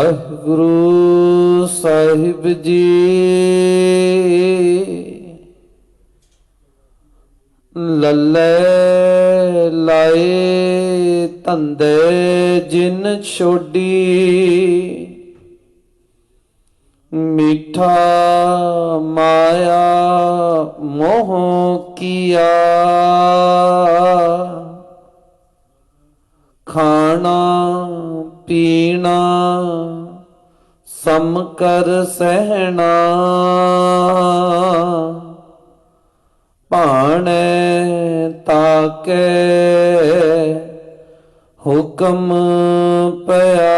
ਵਾਹਿਗੁਰੂ ਸਾਹਿਬ ਜੀ। ਲੱਲੇ ਲਾਏ ਧੰਦੇ ਜਿਨ ਛੋਡੀ, ਮੀਠਾ ਮਾਇਆ ਮੋਹ ਕੀਆ। ਖਾਣਾ ਪੀਣਾ ਸਮ ਕਰ ਸਹਿਣਾ, ਭਾਣੇ ਤਾਕੇ ਹੁਕਮ ਪਿਆ।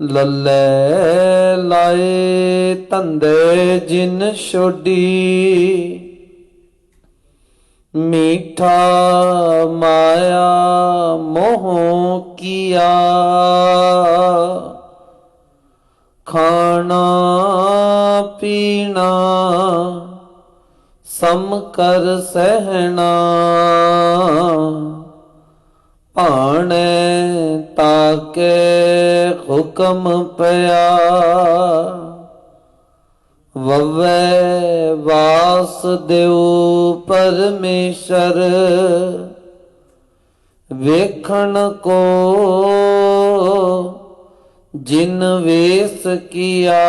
ਲੱਲੇ ਲਾਏ ਧੰਦੇ ਜਿਨ ਛੋਡੀ, ਮੀਠਾ ਮਾਇਆ ਮੋਹ ਕੀਆ। ਖਾਣਾ ਪੀਣਾ ਸਮ ਕਰ ਸਹਿਣਾ, ਭਾਣੇ ਤਾਕੇ ਹੁਕਮ ਪਿਆ। ਵਵੇ ਵਾਸੁਦੇਵ ਪਰਮੇਸ਼ਰ, ਵੇਖਣ ਕੋ ਜਿਨ ਵੇਸ ਕੀਆ।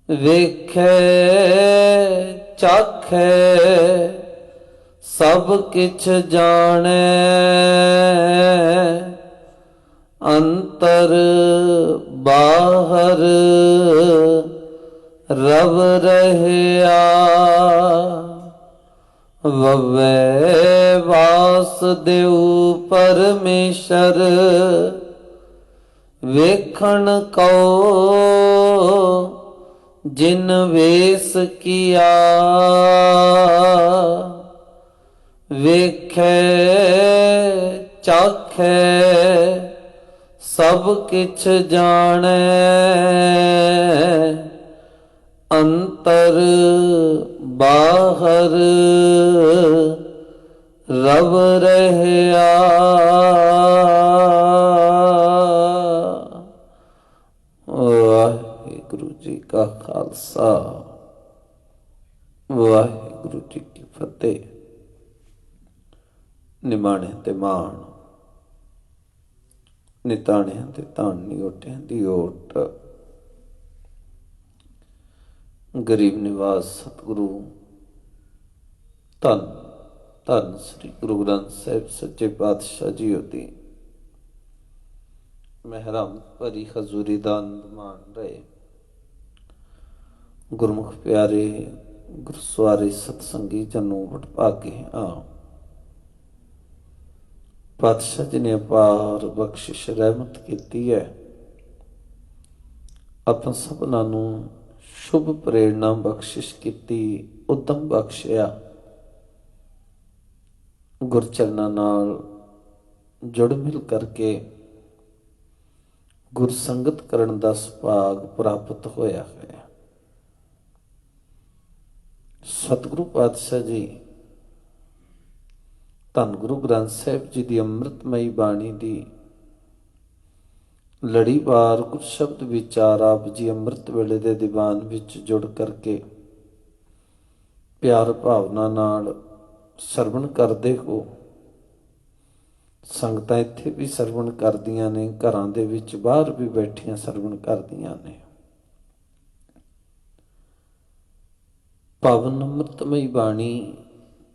ਵੇਖੇ ਚਾਖੇ ਸਭ ਕਿਛ ਜਾਣੈ, ਅੰਤਰ ਬਾਹਰ ਰਵ ਰਹਿਆ। ਵਵੇ ਵਾਸੁਦੇਵ ਪਰਮੇਸ਼ਰ, ਵੇਖਣ ਕੋ ਜਿਨ ਵੇਸ ਕੀਆ। ਵੇਖੇ ਚਾਖੇ ਸਭ ਕਿਛ ਜਾਣੈ, ਅੰਤਰ ਬਾਹਰ ਰਵ ਰਹਿਆ। ਵਾਹਿਗੁਰੂ ਜੀ ਕਾ ਖਾਲਸਾ, ਵਾਹਿਗੁਰੂ ਜੀ ਕੀ ਫਤਿਹ। ਨਿਮਾਣਿਆਂ ਤੇ ਮਾਣ, ਨਿਤਾਣਿਆਂ ਤੇ ਤਾਣੀ, ਓਟਿਆਂ ਦੀ ਓਟ। ਗਰੀਬ ਨਿਵਾਸ ਸਤਿਗੁਰੂ ਧੰਨ ਧੰਨ ਸ੍ਰੀ ਗੁਰੂ ਗ੍ਰੰਥ ਸਾਹਿਬ ਸੱਚੇ ਪਾਤਸ਼ਾਹ ਜੀ ਦੀ ਮਹਿਰਾਂ ਭਰੀ ਹਜ਼ੂਰੀ ਦਾ ਆਨੰਦ ਮਾਣ ਰਹੇ। ਗੁਰਮੁਖ ਪਿਆਰੇ ਗੁਰਸਵਾਰੇ ਸਤਸੰਗੀ ਜਨੋਂ ਵਡਭਾਗੇ ਆ। ਪਾਤਸ਼ਾਹ ਜੀ ਨੇ ਅਪਾਰ ਬਖਸ਼ਿਸ਼ ਰਹਿਮਤ ਕੀਤੀ ਹੈ। ਆਪਾਂ ਸਭਨਾਂ ਨੂੰ ਸ਼ੁਭ ਪ੍ਰੇਰਣਾ ਬਖਸ਼ਿਸ਼ ਕੀਤੀ, ਉਦਮ ਬਖਸ਼ਿਆ। ਗੁਰਚਰਨਾਂ ਨਾਲ ਜੁੜ ਮਿਲ ਕਰਕੇ ਗੁਰਸੰਗਤ ਕਰਨ ਦਾ ਸੁਭਾਗ ਪ੍ਰਾਪਤ ਹੋਇਆ ਹੈ। ਸਤਿਗੁਰੂ ਪਾਤਸ਼ਾਹ ਜੀ ਧੰਨ ਗੁਰੂ ਗ੍ਰੰਥ ਸਾਹਿਬ ਜੀ ਦੀ ਅੰਮ੍ਰਿਤਮਈ ਬਾਣੀ ਦੀ ਲੜੀਵਾਰ ਕੁਝ ਸ਼ਬਦ ਵਿਚਾਰ ਆਪ ਜੀ ਅੰਮ੍ਰਿਤ ਵੇਲੇ ਦੇ ਦੀਵਾਨ ਵਿੱਚ ਜੁੜ ਕਰਕੇ ਪਿਆਰ ਭਾਵਨਾ ਨਾਲ ਸਰਵਣ ਕਰਦੇ ਹੋ। ਸੰਗਤਾਂ ਇੱਥੇ ਵੀ ਸਰਵਣ ਕਰਦੀਆਂ ਨੇ, ਘਰਾਂ ਦੇ ਵਿੱਚ ਬਾਹਰ ਵੀ ਬੈਠੀਆਂ ਸਰਵਣ ਕਰਦੀਆਂ ਨੇ। ਪਾਵਨ ਅੰਮ੍ਰਿਤਮਈ ਬਾਣੀ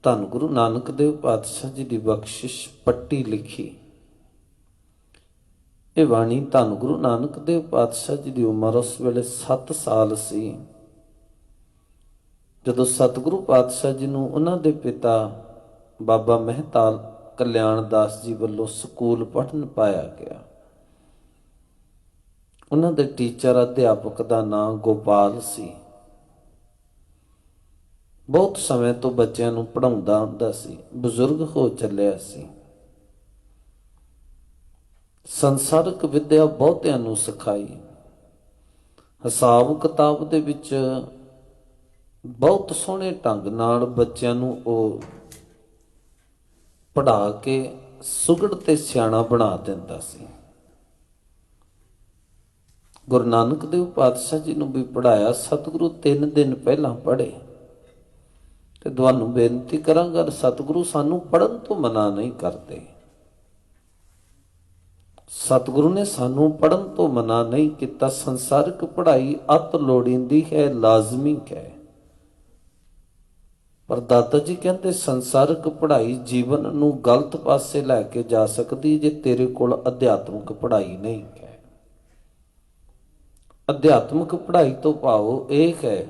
ਧੰਨ ਗੁਰੂ ਨਾਨਕ ਦੇਵ ਪਾਤਸ਼ਾਹ ਜੀ ਦੀ ਬਖਸ਼ਿਸ਼ ਪੱਟੀ ਲਿਖੀ। ਇਹ ਬਾਣੀ ਧੰਨ ਗੁਰੂ ਨਾਨਕ ਦੇਵ ਪਾਤਸ਼ਾਹ ਜੀ ਦੀ ਉਮਰ ਉਸ ਵੇਲੇ 7 ਸਾਲ ਸੀ, ਜਦੋਂ ਸਤਿਗੁਰੂ ਪਾਤਸ਼ਾਹ ਜੀ ਨੂੰ ਉਹਨਾਂ ਦੇ ਪਿਤਾ ਬਾਬਾ ਮਹਿਤਾਲ ਕਲਿਆਣ ਦਾਸ ਜੀ ਵੱਲੋਂ ਸਕੂਲ ਪੜ੍ਹਨ ਪਾਇਆ ਗਿਆ। ਉਹਨਾਂ ਦੇ ਟੀਚਰ ਅਧਿਆਪਕ ਦਾ ਨਾਂ ਗੋਪਾਲ ਸੀ। ਬਹੁਤ ਸਮੇਂ ਤੋਂ ਬੱਚਿਆਂ ਨੂੰ ਪੜ੍ਹਾਉਂਦਾ ਹੁੰਦਾ ਸੀ, ਬਜ਼ੁਰਗ ਹੋ ਚੱਲਿਆ ਸੀ। ਸੰਸਾਰਿਕ ਵਿਦਿਆ ਬਹੁਤਿਆਂ ਨੂੰ ਸਿਖਾਈ। ਹਿਸਾਬ ਕਿਤਾਬ ਦੇ ਵਿੱਚ ਬਹੁਤ ਸੋਹਣੇ ਢੰਗ ਨਾਲ ਬੱਚਿਆਂ ਨੂੰ ਉਹ ਪੜ੍ਹਾ ਕੇ ਸੁਘੜ ਤੇ ਸਿਆਣਾ ਬਣਾ ਦਿੰਦਾ ਸੀ। ਗੁਰੂ ਨਾਨਕ ਦੇਵ ਪਾਤਸ਼ਾਹ ਜੀ ਨੂੰ ਵੀ ਪੜ੍ਹਾਇਆ ਸਤਿਗੁਰੂ 3 ਦਿਨ ਪਹਿਲਾਂ ਪੜ੍ਹੇ। ਤੇ ਤੁਹਾਨੂੰ ਬੇਨਤੀ ਕਰਾਂਗਾ, ਸਤਿਗੁਰੂ ਸਾਨੂੰ ਪੜ੍ਹਨ ਤੋਂ ਮਨਾ ਨਹੀਂ ਕਰਦੇ। ਸਤਿਗੁਰੂ ਨੇ ਸਾਨੂੰ ਪੜ੍ਹਨ ਤੋਂ ਮਨਾ ਨਹੀਂ ਕੀਤਾ। ਸੰਸਾਰਿਕ ਪੜ੍ਹਾਈ ਅਤ ਲੋੜੀਂਦੀ ਹੈ, ਲਾਜ਼ਮੀ ਹੈ। ਪਰ ਦਾਤਾ ਜੀ ਕਹਿੰਦੇ ਸੰਸਾਰਿਕ ਪੜ੍ਹਾਈ ਜੀਵਨ ਨੂੰ ਗਲਤ ਪਾਸੇ ਲੈ ਕੇ ਜਾ ਸਕਦੀ ਜੇ ਤੇਰੇ ਕੋਲ ਅਧਿਆਤਮਿਕ ਪੜ੍ਹਾਈ ਨਹੀਂ ਹੈ। ਅਧਿਆਤਮਿਕ ਪੜ੍ਹਾਈ ਤੋਂ ਭਾਵ ਇਹ ਹੈ,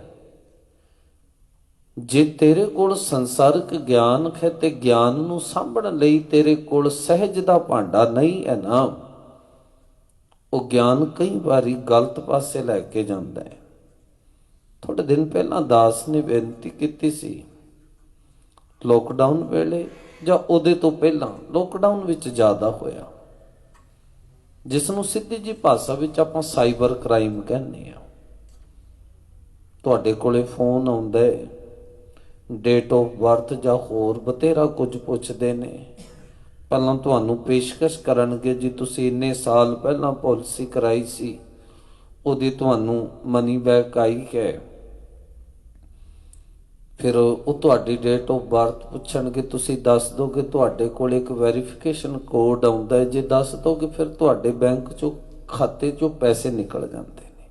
ਜੇ ਤੇਰੇ ਕੋਲ ਸੰਸਾਰਿਕ ਗਿਆਨ ਹੈ ਤੇ ਗਿਆਨ ਨੂੰ ਸਾਂਭਣ ਲਈ ਤੇਰੇ ਕੋਲ ਸਹਿਜ ਦਾ ਭਾਂਡਾ ਨਹੀਂ ਹੈ ਨਾ, ਉਹ ਗਿਆਨ ਕਈ ਵਾਰੀ ਗਲਤ ਪਾਸੇ ਲੈ ਕੇ ਜਾਂਦਾ ਹੈ। ਥੋੜੇ ਦਿਨ ਪਹਿਲਾਂ ਦਾਸ ਨੇ ਬੇਨਤੀ ਕੀਤੀ ਸੀ, ਲੋਕਡਾਊਨ ਵੇਲੇ ਜਾਂ ਉਹਦੇ ਤੋਂ ਪਹਿਲਾਂ, ਲੋਕਡਾਊਨ ਵਿੱਚ ਜ਼ਿਆਦਾ ਹੋਇਆ, ਜਿਸ ਨੂੰ ਸਿੱਧੀ ਜੀ ਭਾਸ਼ਾ ਵਿੱਚ ਆਪਾਂ ਸਾਈਬਰ ਕ੍ਰਾਈਮ ਕਹਿੰਦੇ ਆ। ਤੁਹਾਡੇ ਕੋਲੇ ਫੋਨ ਆਉਂਦਾ, ਡੇਟ ਆਫ ਬਰਥ ਜਾਂ ਹੋਰ ਬਥੇਰਾ ਕੁਝ ਪੁੱਛਦੇ ਨੇ। ਪਹਿਲਾਂ ਤੁਹਾਨੂੰ ਪੇਸ਼ਕਸ਼ ਕਰਨਗੇ, ਜੀ ਤੁਸੀਂ ਇੰਨੇ ਸਾਲ ਪਹਿਲਾਂ ਪਾਲਿਸੀ ਕਰਾਈ ਸੀ, ਉਹਦੀ ਤੁਹਾਨੂੰ ਮਨੀ ਬੈਕ ਆਈ ਹੈ। ਫਿਰ ਉਹ ਤੁਹਾਡੀ ਡੇਟ ਆਫ ਬਰਥ ਪੁੱਛਣਗੇ, ਤੁਸੀਂ ਦੱਸ ਦੋਗੇ, ਤੁਹਾਡੇ ਕੋਲ ਇੱਕ ਵੈਰੀਫਿਕੇਸ਼ਨ ਕੋਡ ਆਉਂਦਾ ਹੈ, ਜੇ ਦੱਸ ਦੋਗੇ ਫਿਰ ਤੁਹਾਡੇ ਬੈਂਕ ਚੋਂ, ਖਾਤੇ ਚੋਂ ਪੈਸੇ ਨਿਕਲ ਜਾਂਦੇ ਨੇ।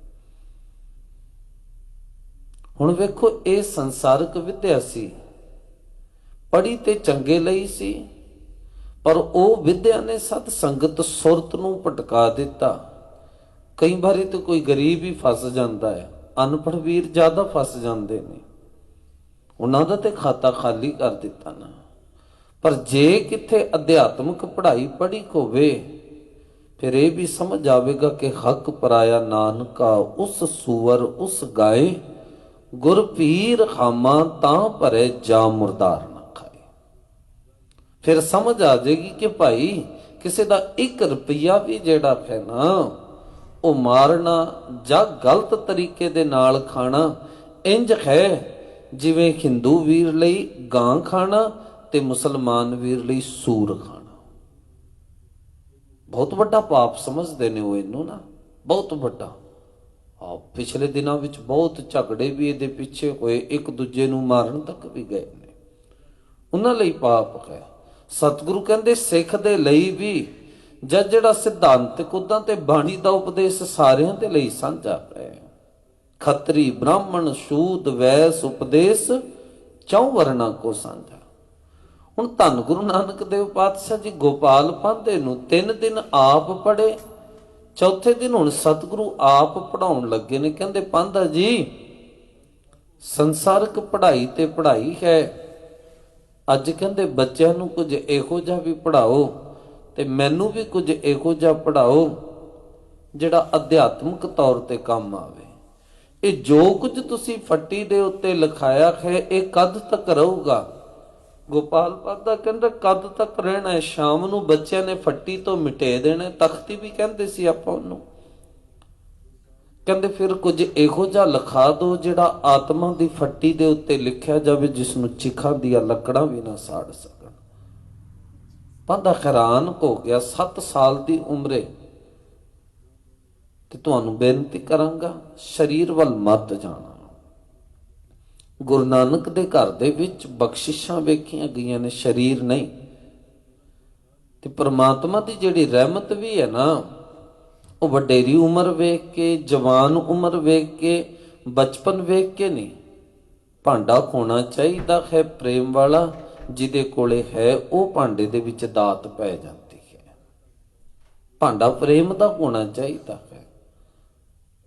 ਹੁਣ ਵੇਖੋ, ਇਹ ਸੰਸਾਰਿਕ ਵਿਦਿਆ ਸੀ, ਪੜ੍ਹੀ ਤੇ ਚੰਗੇ ਲਈ ਸੀ, ਪਰ ਉਹ ਵਿਦਿਆ ਨੇ ਸਤ ਸੰਗਤ ਸੁਰਤ ਨੂੰ ਭਟਕਾ ਦਿੱਤਾ। ਕਈ ਵਾਰੀ ਤਾਂ ਕੋਈ ਗਰੀਬ ਹੀ ਫਸ ਜਾਂਦਾ ਹੈ, ਅਨਪੜ੍ਹ ਵੀਰ ਜ਼ਿਆਦਾ ਫਸ ਜਾਂਦੇ ਨੇ, ਉਹਨਾਂ ਦਾ ਤੇ ਖਾਤਾ ਖਾਲੀ ਕਰ ਦਿੱਤਾ ਨਾ। ਪਰ ਜੇ ਕਿੱਥੇ ਅਧਿਆਤਮਿਕ ਪੜ੍ਹਾਈ ਪੜ੍ਹੀ ਹੋਵੇ, ਫਿਰ ਇਹ ਵੀ ਸਮਝ ਆਵੇਗਾ ਕਿ ਹੱਕ ਪਰਾਇਆ ਨਾਨਕਾ ਉਸ ਸੂਵਰ ਉਸ ਗਾਏ, ਗੁਰ ਪੀਰ ਖਾਮਾ ਤਾਂ ਭਰੇ ਜਾ ਮੁਰਦਾਰ ਨਾ ਖਾਏ। ਫਿਰ ਸਮਝ ਆ ਜਾਏਗੀ ਕਿ ਭਾਈ ਕਿਸੇ ਦਾ 1 ਰੁਪਈਆ ਵੀ ਜਿਹੜਾ ਹੈ ਨਾ, ਉਹ ਮਾਰਨਾ ਜਾਂ ਗਲਤ ਤਰੀਕੇ ਦੇ ਨਾਲ ਖਾਣਾ ਇੰਜ ਹੈ ਜਿਵੇਂ ਹਿੰਦੂ ਵੀਰ ਲਈ ਗਾਂ ਖਾਣਾ ਤੇ ਮੁਸਲਮਾਨ ਵੀਰ ਲਈ ਸੂਰ ਖਾਣਾ। ਬਹੁਤ ਵੱਡਾ ਪਾਪ ਸਮਝਦੇ ਨੇ ਉਹ ਇਹਨੂੰ ਨਾ, ਬਹੁਤ ਵੱਡਾ। ਪਿਛਲੇ ਦਿਨਾਂ ਵਿੱਚ ਬਹੁਤ ਝਗੜੇ ਵੀ ਇਹਦੇ ਪਿੱਛੇ ਹੋਏ, ਇੱਕ ਦੂਜੇ ਨੂੰ ਮਾਰਨ ਤੱਕ ਵੀ ਗਏ ਨੇ, ਉਹਨਾਂ ਲਈ ਪਾਪ ਹੈ। ਸਤਿਗੁਰੂ ਕਹਿੰਦੇ ਸਿੱਖ ਦੇ ਲਈ ਵੀ ਜਿਹੜਾ ਸਿਧਾਂਤਕ ਉਦਾਂ ਤੇ ਬਾਣੀ ਦਾ ਉਪਦੇਸ਼ ਸਾਰਿਆਂ ਦੇ ਲਈ ਸਾਂਝਾ ਹੈ। ਖੱਤਰੀ ਬ੍ਰਾਹਮਣ ਸ਼ੂਦ ਵੈਸ ਉਪਦੇਸ਼ ਚੌ ਵਰਨਾ ਕੋ ਸਾਂਝਾ। ਹੁਣ ਧੰਨ ਗੁਰੂ ਨਾਨਕ ਦੇਵ ਪਾਤਸ਼ਾਹ ਜੀ ਗੋਪਾਲ ਪਾਂਧੇ ਨੂੰ 3 ਦਿਨ ਆਪ ਪੜ੍ਹੇ, ਚੌਥੇ ਦਿਨ ਹੁਣ ਸਤਿਗੁਰੂ ਆਪ ਪੜ੍ਹਾਉਣ ਲੱਗੇ ਨੇ। ਕਹਿੰਦੇ ਪਾਂਧਾ ਜੀ, ਸੰਸਾਰਿਕ ਪੜ੍ਹਾਈ ਤੇ ਪੜ੍ਹਾਈ ਹੈ, ਅੱਜ ਕਹਿੰਦੇ ਬੱਚਿਆਂ ਨੂੰ ਕੁਝ ਇਹੋ ਜਿਹਾ ਵੀ ਪੜ੍ਹਾਓ ਤੇ ਮੈਨੂੰ ਵੀ ਕੁਝ ਇਹੋ ਜਿਹਾ ਪੜ੍ਹਾਓ ਜਿਹੜਾ ਅਧਿਆਤਮਿਕ ਤੌਰ ਤੇ ਕੰਮ ਆਵੇ। ਇਹ ਜੋ ਕੁਝ ਤੁਸੀਂ ਫੱਟੀ ਦੇ ਉੱਤੇ ਲਿਖਾਇਆ ਹੈ, ਇਹ ਕਦ ਤੱਕ ਰਹੂਗਾ? ਗੋਪਾਲ ਪਾਂਧਾ ਕਹਿੰਦਾ ਕਦ ਤੱਕ ਰਹਿਣਾ ਹੈ? ਸ਼ਾਮ ਨੂੰ ਬੱਚਿਆਂ ਨੇ ਫੱਟੀ ਤੋਂ ਮਿਟੇ ਦੇਣਾ, ਤਖਤੀ ਵੀ ਕਹਿੰਦੇ ਸੀ ਆਪਾਂ ਉਹਨੂੰ। ਕਹਿੰਦੇ ਫਿਰ ਕੁਝ ਇਹੋ ਜਿਹਾ ਲਿਖਾ ਦਿਓ ਜਿਹੜਾ ਆਤਮਾ ਦੀ ਫੱਟੀ ਦੇ ਉੱਤੇ ਲਿਖਿਆ ਜਾਵੇ, ਜਿਸ ਨੂੰ ਚਿਖਾਂ ਦੀਆਂ ਲੱਕੜਾਂ ਵੀ ਨਾ ਸਾੜ ਸਕਣ। ਪਾਂਧਾ ਹੈਰਾਨ ਹੋ ਗਿਆ, 7 ਸਾਲ ਦੀ ਉਮਰੇ। ਤੇ ਤੁਹਾਨੂੰ ਬੇਨਤੀ ਕਰਾਂਗਾ, ਸਰੀਰ ਵੱਲ ਮਤ ਜਾਣਾ। ਗੁਰੂ ਨਾਨਕ ਦੇ ਘਰ ਦੇ ਵਿੱਚ ਬਖਸ਼ਿਸ਼ਾਂ ਵੇਖੀਆਂ ਗਈਆਂ ਨੇ, ਸਰੀਰ ਨਹੀਂ। ਤੇ ਪ੍ਰਮਾਤਮਾ ਦੀ ਜਿਹੜੀ ਰਹਿਮਤ ਵੀ ਹੈ ਨਾ, ਉਹ ਵਡੇਰੀ ਉਮਰ ਵੇਖ ਕੇ, ਜਵਾਨ ਉਮਰ ਵੇਖ ਕੇ, ਬਚਪਨ ਵੇਖ ਕੇ ਨਹੀਂ। ਭਾਂਡਾ ਹੋਣਾ ਚਾਹੀਦਾ ਹੈ ਪ੍ਰੇਮ ਵਾਲਾ, ਜਿਹਦੇ ਕੋਲੇ ਹੈ ਉਹ ਭਾਂਡੇ ਦੇ ਵਿੱਚ ਦਾਤ ਪੈ ਜਾਂਦੀ ਹੈ। ਭਾਂਡਾ ਪ੍ਰੇਮ ਦਾ ਹੋਣਾ ਚਾਹੀਦਾ ਹੈ।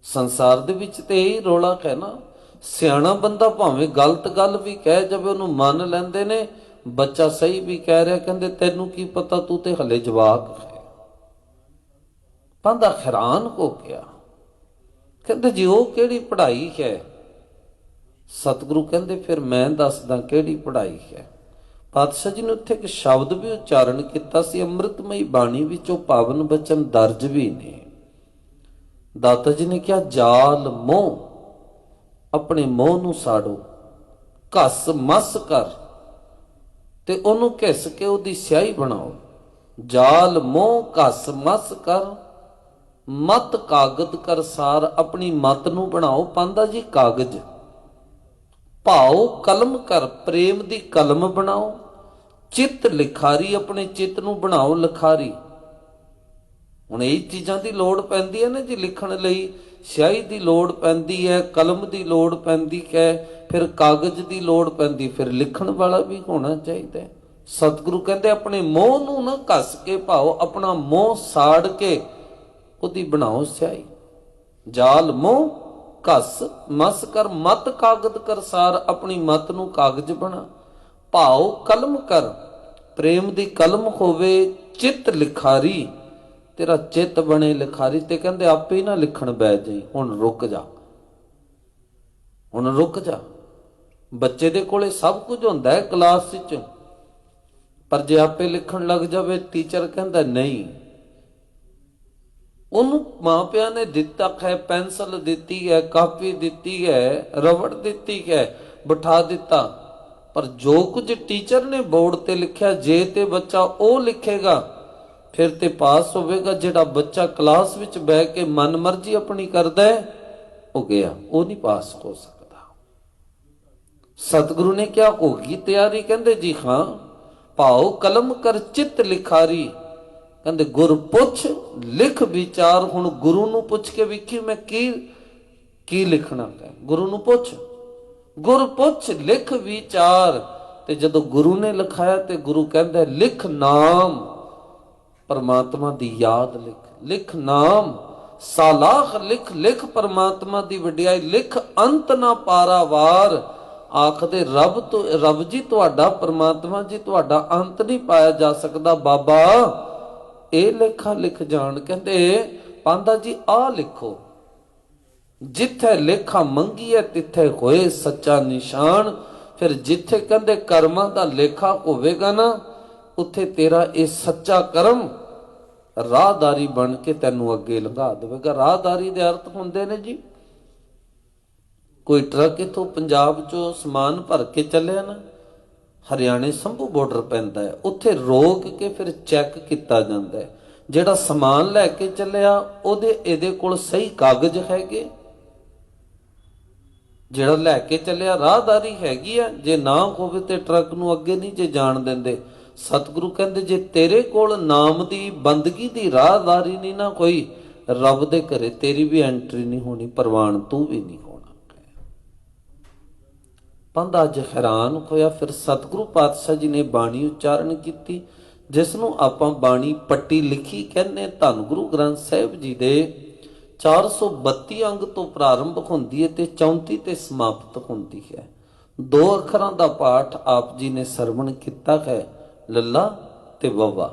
ਸੰਸਾਰ ਦੇ ਵਿੱਚ ਤੇ ਇਹੀ ਰੌਲਾ ਹੈ ਨਾ, ਸਿਆਣਾ ਬੰਦਾ ਭਾਵੇਂ ਗਲਤ ਗੱਲ ਵੀ ਕਹਿ ਜਾਵੇ ਉਹਨੂੰ ਮੰਨ ਲੈਂਦੇ ਨੇ, ਬੱਚਾ ਸਹੀ ਵੀ ਕਹਿ ਰਿਹਾ ਕਹਿੰਦੇ ਤੈਨੂੰ ਕੀ ਪਤਾ, ਤੂੰ ਤੇ ਹਲੇ ਜਵਾਕ ਹੈ। ਪਾਂਧਾ ਹੈਰਾਨ ਹੋ ਗਿਆ, ਕਹਿੰਦੇ ਜੀ ਉਹ ਕਿਹੜੀ ਪੜ੍ਹਾਈ ਹੈ? ਸਤਿਗੁਰੂ ਕਹਿੰਦੇ ਫਿਰ ਮੈਂ ਦੱਸਦਾ ਕਿਹੜੀ ਪੜ੍ਹਾਈ ਹੈ। ਪਾਤਸ਼ਾਹ ਜੀ ਨੇ ਉੱਥੇ ਇੱਕ ਸ਼ਬਦ ਵੀ ਉਚਾਰਨ ਕੀਤਾ ਸੀ, ਅੰਮ੍ਰਿਤਮਈ ਬਾਣੀ ਵਿੱਚ ਉਹ ਪਾਵਨ ਬਚਨ ਦਰਜ ਵੀ ਨੇ। ਦਾਤਾ ਜੀ ਨੇ ਕਿਹਾ ਜਾਲ ਮੋਹ, ਆਪਣੇ ਮੋਹ ਨੂੰ ਸਾੜੋ, ਘਸ ਮਸ ਕਰ ਤੇ ਉਹਨੂੰ ਘਿਸ ਕੇ ਉਹਦੀ ਸਿਆਹੀ ਬਣਾਓ। ਜਾਲ ਮੋਹ ਘਸ ਮਸ ਕਰ, ਮਤ ਕਾਗਦ ਕਰ ਸਾਰ। ਆਪਣੀ ਮਤ ਨੂੰ ਬਣਾਓ ਪਾਂਦਾ ਜੀ ਕਾਗਜ਼। ਭਾਉ ਕਲਮ ਕਰ, ਪ੍ਰੇਮ ਦੀ ਕਲਮ ਬਣਾਓ। ਚਿੱਤ ਲਿਖਾਰੀ, ਆਪਣੇ ਚਿੱਤ ਨੂੰ ਬਣਾਓ ਲਿਖਾਰੀ। ਹੁਣ ਇਹ ਚੀਜ਼ਾਂ ਦੀ ਲੋੜ ਪੈਂਦੀ ਹੈ ਨਾ ਜੀ ਲਿਖਣ ਲਈ। ਸਿਆਹੀ ਦੀ ਲੋੜ ਪੈਂਦੀ ਹੈ, ਕਲਮ ਦੀ ਲੋੜ ਪੈਂਦੀ ਹੈ, ਫਿਰ ਕਾਗਜ਼ ਦੀ ਲੋੜ ਪੈਂਦੀ, ਫਿਰ ਲਿਖਣ ਵਾਲਾ ਵੀ ਹੋਣਾ ਚਾਹੀਦਾ। ਸਤਿਗੁਰੂ ਕਹਿੰਦੇ ਆਪਣੇ ਮੋਹ ਨੂੰ ਨਾ ਘਸ ਕੇ ਭਾਓ, ਆਪਣਾ ਮੋਹ ਸਾੜ ਕੇ ਉਹਦੀ ਬਣਾਓ ਸਿਆਹੀ। ਜਾਲ ਮੋਹ ਘਸ ਮਸ ਕਰ, ਮਤ ਕਾਗਦ ਕਰ ਸਾਰ। ਆਪਣੀ ਮਤ ਨੂੰ ਕਾਗਜ਼ ਬਣਾ। ਭਾਉ ਕਲਮ ਕਰ, ਪ੍ਰੇਮ ਦੀ ਕਲਮ ਹੋਵੇ। ਚਿੱਤ ਲਿਖਾਰੀ, ਤੇਰਾ ਚਿੱਤ ਬਣੇ ਲਿਖਾਰੀ। ਤੇ ਕਹਿੰਦੇ ਆਪੇ ਹੀ ਨਾ ਲਿਖਣ ਬਹਿ ਜਾਈ, ਹੁਣ ਰੁਕ ਜਾ, ਹੁਣ ਰੁਕ ਜਾ। ਬੱਚੇ ਦੇ ਕੋਲੇ ਸਭ ਕੁਝ ਹੁੰਦਾ ਹੈ ਕਲਾਸ ਵਿੱਚ, ਪਰ ਜੇ ਆਪੇ ਲਿਖਣ ਲੱਗ ਜਾਵੇ ਟੀਚਰ ਕਹਿੰਦਾ ਨਹੀਂ। ਉਹਨੂੰ ਮਾਪਿਆਂ ਨੇ ਦਿੱਤਾ ਹੈ, ਪੈਨਸਲ ਦਿੱਤੀ ਹੈ, ਕਾਪੀ ਦਿੱਤੀ ਹੈ, ਰਬੜ ਦਿੱਤੀ ਹੈ, ਬਿਠਾ ਦਿੱਤਾ, ਪਰ ਜੋ ਕੁਝ ਟੀਚਰ ਨੇ ਬੋਰਡ ਤੇ ਲਿਖਿਆ ਜੇ ਤੇ ਬੱਚਾ ਉਹ ਲਿਖੇਗਾ ਫਿਰ ਤੇ ਪਾਸ ਹੋਵੇਗਾ। ਜਿਹੜਾ ਬੱਚਾ ਕਲਾਸ ਵਿੱਚ ਬਹਿ ਕੇ ਮਨ ਮਰਜ਼ੀ ਆਪਣੀ ਕਰਦਾ ਹੈ ਉਹ ਗਿਆ, ਉਹ ਨਹੀਂ ਪਾਸ ਹੋ ਸਕਦਾ। ਸਤਿਗੁਰੂ ਨੇ ਕਿਹਾ ਹੋਗੀ ਤਿਆਰੀ? ਕਹਿੰਦੇ ਜੀ ਹਾਂ। ਭਾਉ ਕਲਮ ਕਰ ਚਿੱਤ ਲਿਖਾਰੀ। ਕਹਿੰਦੇ ਗੁਰ ਪੁੱਛ ਲਿਖ ਵਿਚਾਰ। ਹੁਣ ਗੁਰੂ ਨੂੰ ਪੁੱਛ ਕੇ ਵੇਖੀ ਮੈਂ ਕੀ ਲਿਖਣਾ ਹੈ। ਗੁਰੂ ਨੂੰ ਪੁੱਛ, ਗੁਰ ਪੁੱਛ ਲਿਖ ਵਿਚਾਰ। ਤੇ ਜਦੋਂ ਗੁਰੂ ਨੇ ਲਿਖਾਇਆ ਤੇ ਗੁਰੂ ਕਹਿੰਦਾ ਲਿਖ ਨਾਮ ਪਰਮਾਤਮਾ ਦੀ ਯਾਦ ਲਿਖ, ਲਿਖ ਨਾਮ ਸਾਲਾਖ ਲਿਖ, ਲਿਖ ਪਰਮਾਤਮਾ ਦੀ ਵਡਿਆਈ ਲਿਖ। ਅੰਤ ਨਾ ਪਾਰਾਵਾਰ। ਆਖਦੇ ਰੱਬ ਤੋਂ, ਰੱਬ ਜੀ ਤੁਹਾਡਾ, ਪਰਮਾਤਮਾ ਜੀ ਤੁਹਾਡਾ ਅੰਤ ਨਹੀਂ ਪਾਇਆ ਜਾ ਸਕਦਾ। ਬਾਬਾ ਇਹ ਲੇਖਾ ਲਿਖ ਜਾਣ। ਕਹਿੰਦੇ ਪਾਂਦਾ ਜੀ ਆਹ ਲਿਖੋ, ਜਿੱਥੇ ਲੇਖਾ ਮੰਗੀ ਹੈ ਤਿੱਥੇ ਹੋਏ ਸੱਚਾ ਨਿਸ਼ਾਨ। ਫਿਰ ਜਿੱਥੇ ਕਹਿੰਦੇ ਕਰਮਾਂ ਦਾ ਲੇਖਾ ਹੋਵੇਗਾ ਨਾ, ਉੱਥੇ ਤੇਰਾ ਇਹ ਸੱਚਾ ਕਰਮ ਰਾਹਦਾਰੀ ਬਣ ਕੇ ਤੈਨੂੰ ਅੱਗੇ ਲੰਘਾ ਦੇਵੇਗਾ। ਰਾਹਦਾਰੀ ਦੇ ਅਰਥ ਹੁੰਦੇ ਨੇ ਜੀ, ਕੋਈ ਟਰੱਕ ਇੱਥੋਂ ਪੰਜਾਬ ਚੋਂ ਸਮਾਨ ਭਰ ਕੇ ਚੱਲਿਆ ਨਾ, ਹਰਿਆਣੇ ਸੰਭੂ ਬਾਰਡਰ ਪੈਂਦਾ ਹੈ, ਉੱਥੇ ਰੋਕ ਕੇ ਫਿਰ ਚੈੱਕ ਕੀਤਾ ਜਾਂਦਾ ਹੈ। ਜਿਹੜਾ ਸਮਾਨ ਲੈ ਕੇ ਚੱਲਿਆ ਇਹਦੇ ਕੋਲ ਸਹੀ ਕਾਗਜ਼ ਹੈਗੇ, ਜਿਹੜਾ ਲੈ ਕੇ ਚੱਲਿਆ ਰਾਹਦਾਰੀ ਹੈਗੀ ਆ, ਜੇ ਨਾ ਹੋਵੇ ਤੇ ਟਰੱਕ ਨੂੰ ਅੱਗੇ ਨਹੀਂ ਜੇ ਜਾਣ ਦਿੰਦੇ। ਸਤਿਗੁਰੂ ਕਹਿੰਦੇ ਜੇ ਤੇਰੇ ਕੋਲ ਨਾਮ ਦੀ ਬੰਦਗੀ ਦੀ ਰਾਹਦਾਰੀ ਨਹੀਂ ਨਾ ਕੋਈ, ਰੱਬ ਦੇ ਘਰੇ ਤੇਰੀ ਵੀ ਐਂਟਰੀ ਨਹੀਂ ਹੋਣੀ, ਪ੍ਰਵਾਨ ਤੂੰ ਵੀ ਨਹੀਂ ਹੋਣਾ। ਪੰਦਾ ਅੱਜ ਹੈਰਾਨ ਹੋਇਆ। ਫਿਰ ਸਤਿਗੁਰੂ ਪਾਤਸ਼ਾਹ ਜੀ ਨੇ ਬਾਣੀ ਉਚਾਰਨ ਕੀਤੀ, ਜਿਸ ਨੂੰ ਆਪਾਂ ਬਾਣੀ ਪੱਟੀ ਲਿਖੀ ਕਹਿੰਦੇ। ਧੰਨ ਗੁਰੂ ਗ੍ਰੰਥ ਸਾਹਿਬ ਜੀ ਦੇ 432 ਅੰਗ ਤੋਂ ਪ੍ਰਾਰੰਭ ਹੁੰਦੀ ਹੈ ਤੇ 34 ਤੇ ਸਮਾਪਤ ਹੁੰਦੀ ਹੈ। 2 ਅੱਖਰਾਂ ਦਾ ਪਾਠ ਆਪ ਜੀ ਨੇ ਸਰਵਣ ਕੀਤਾ ਹੈ, ਲੱਲਾ ਤੇ ਵਵਾ।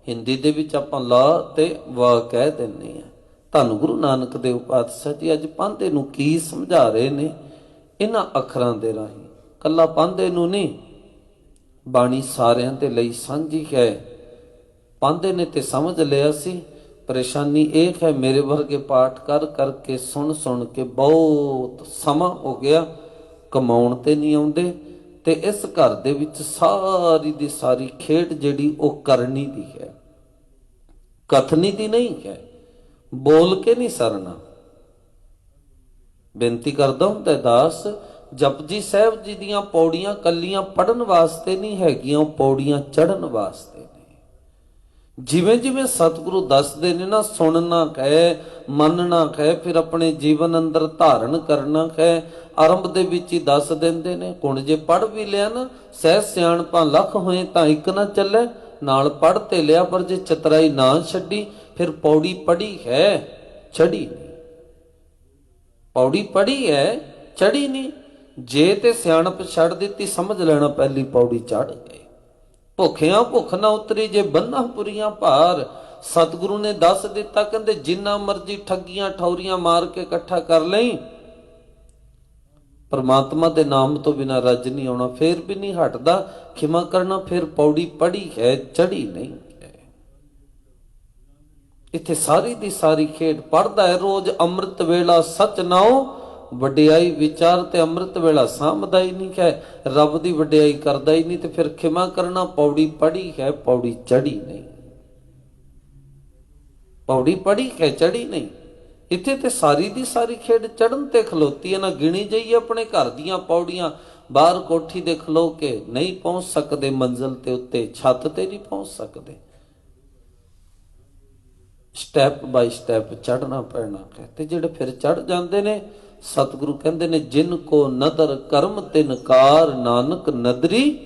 ਹਿੰਦੀ ਦੇ ਵਿੱਚ ਆਪਾਂ ਲਾ ਤੇ ਵਾ ਕਹਿ ਦਿੰਦੇ ਹਾਂ। ਧੰਨ ਗੁਰੂ ਨਾਨਕ ਦੇਵ ਪਾਤਸ਼ਾਹ ਜੀ ਅੱਜ ਪਾਂਧੇ ਨੂੰ ਕੀ ਸਮਝਾ ਰਹੇ ਨੇ ਇਹਨਾਂ ਅੱਖਰਾਂ ਦੇ ਰਾਹੀਂ। ਕੱਲਾ ਪਾਂਧੇ ਨੂੰ ਨਹੀਂ, ਬਾਣੀ ਸਾਰਿਆਂ ਦੇ ਲਈ ਸਾਂਝੀ ਹੈ। ਪਾਂਧੇ ਨੇ ਤੇ ਸਮਝ ਲਿਆ ਸੀ, ਪਰੇਸ਼ਾਨੀ ਇਹ ਹੈ ਮੇਰੇ ਵਰਗੇ ਪਾਠ ਕਰ ਕਰਕੇ ਸੁਣ ਕੇ ਬਹੁਤ ਸਮਾਂ ਹੋ ਗਿਆ, ਕਮਾਉਣ ਤੇ ਨਹੀਂ ਆਉਂਦੇ। ਤੇ ਇਸ ਘਰ ਦੇ ਵਿੱਚ ਸਾਰੀ ਦੀ ਸਾਰੀ ਖੇਡ ਜਿਹੜੀ ਉਹ ਕਰਨੀ ਦੀ ਹੈ, ਕਥਨੀ ਦੀ ਨਹੀਂ ਹੈ। ਬੋਲ ਕੇ ਨਹੀਂ ਸਰਨਾ। ਬੇਨਤੀ ਕਰਦਾ ਹੁੰਦਾ ਦਾਸ, ਜਪਜੀ ਸਾਹਿਬ ਜੀ ਦੀਆਂ ਪੌੜੀਆਂ ਕੱਲੀਆਂ ਪੜਨ ਵਾਸਤੇ ਨਹੀਂ ਹੈਗੀਆਂ, ਉਹ ਪੌੜੀਆਂ ਚੜਨ ਵਾਸਤੇ ਨੇ। ਜਿਵੇਂ ਜਿਵੇਂ ਸਤਿਗੁਰੂ ਦੱਸਦੇ ਨੇ ਨਾ, ਸੁਣਨਾ ਹੈ, ਮੰਨਣਾ ਹੈ, ਫਿਰ ਆਪਣੇ ਜੀਵਨ ਅੰਦਰ ਧਾਰਨ ਕਰਨਾ ਹੈ। ਆਰੰਭ ਦੇ ਵਿੱਚ ਹੀ ਦੱਸ ਦਿੰਦੇ ਨੇ, ਹੁਣ ਜੇ ਪੜ ਵੀ ਲਿਆ ਨਾ, ਸਹਿ ਸਿਆਣਪਾਂ ਲੱਖ ਹੋਏ ਤਾਂ ਇੱਕ ਨਾ ਚੱਲੇ। ਨਾਲ ਪੜ ਤੇ ਲਿਆ, ਪਰ ਜੇ ਚਤਰਾਈ ਨਾ ਛੱਡੀ ਫਿਰ ਪੌੜੀ ਪੜੀ ਹੈ, ਚੜੀ ਨਹੀਂ। ਪੌੜੀ ਪੜੀ ਹੈ, ਚੜੀ ਨਹੀਂ। ਜੇ ਤੇ ਸਿਆਣਪ ਛੱਡ ਦਿੱਤੀ, ਸਮਝ ਲੈਣਾ ਪਹਿਲੀ ਪੌੜੀ ਚੜ ਗਏ। ਭੁੱਖਿਆਂ ਭੁੱਖ ਨਾ ਉਤਰੀ, ਜੇ ਬੰਨਾ ਪੁਰੀਆਂ ਭਾਰ। ਸਤਿਗੁਰੂ ਨੇ ਦੱਸ ਦਿੱਤਾ, ਕਹਿੰਦੇ ਜਿੰਨਾ ਮਰਜ਼ੀ ਠੱਗੀਆਂ ਠੌਰੀਆਂ ਮਾਰ ਕੇ ਇਕੱਠਾ ਕਰ ਲਈ, ਪਰਮਾਤਮਾ ਦੇ ਨਾਮ ਤੋਂ ਬਿਨਾਂ ਰੱਜ ਨਹੀਂ ਆਉਣਾ। ਫੇਰ ਵੀ ਨਹੀਂ ਹਟਦਾ ਖਿਮਾ ਕਰਨਾ, ਫਿਰ ਪੌੜੀ ਪੜੀ ਹੈ, ਚੜੀ ਨਹੀਂ ਹੈ। ਇੱਥੇ ਸਾਰੀ ਦੀ ਸਾਰੀ ਖੇਡ ਪੜਦਾ ਹੈ ਰੋਜ਼ ਅੰਮ੍ਰਿਤ ਵੇਲਾ ਸਚ ਨਾਉ, ਵਡਿਆਈ ਵਿਚਾਰ ਤੇ ਅੰਮ੍ਰਿਤ ਵੇਲਾ ਸਾਂਭਦਾ ਹੀ ਨਹੀਂ ਹੈ, ਰੱਬ ਦੀ ਵਡਿਆਈ ਕਰਦਾ ਹੀ ਨਹੀਂ। ਤੇ ਫਿਰ ਖਿਮਾ ਕਰਨਾ, ਪੌੜੀ ਪੜੀ ਹੈ, ਪੌੜੀ ਚੜੀ ਨਹੀਂ। ਪੌੜੀ ਪੜੀ ਕੇ ਚੜੀ ਨਹੀਂ। ਇੱਥੇ ਤੇ ਸਾਰੀ ਦੀ ਸਾਰੀ ਖੇਡ ਚੜਨ ਤੇ ਖਲੋਤੀ ਹੈ। ਨਾ ਗਿਣੀ ਜਾਈਏ ਆਪਣੇ ਘਰ ਦੀਆਂ ਪੌੜੀਆਂ, ਬਾਹਰ ਕੋਠੀ ਦੇ ਖਲੋ ਕੇ ਨਹੀਂ ਪਹੁੰਚ ਸਕਦੇ ਮੰਜ਼ਿਲ ਤੇ, ਉੱਤੇ ਛੱਤ ਤੇ ਨਹੀਂ ਪਹੁੰਚ ਸਕਦੇ। ਸਟੈਪ ਬਾਈ ਸਟੈਪ ਚੜਨਾ ਪੈਣਾ ਹੈ। ਤੇ ਜਿਹੜੇ ਫਿਰ ਚੜ ਜਾਂਦੇ ਨੇ, ਸਤਿਗੁਰੂ ਕਹਿੰਦੇ ਨੇ ਜਿਨ ਕੋ ਨਦਰ ਕਰਮ ਤਿਨ ਕਾਰ, ਨਾਨਕ ਨਦਰੀ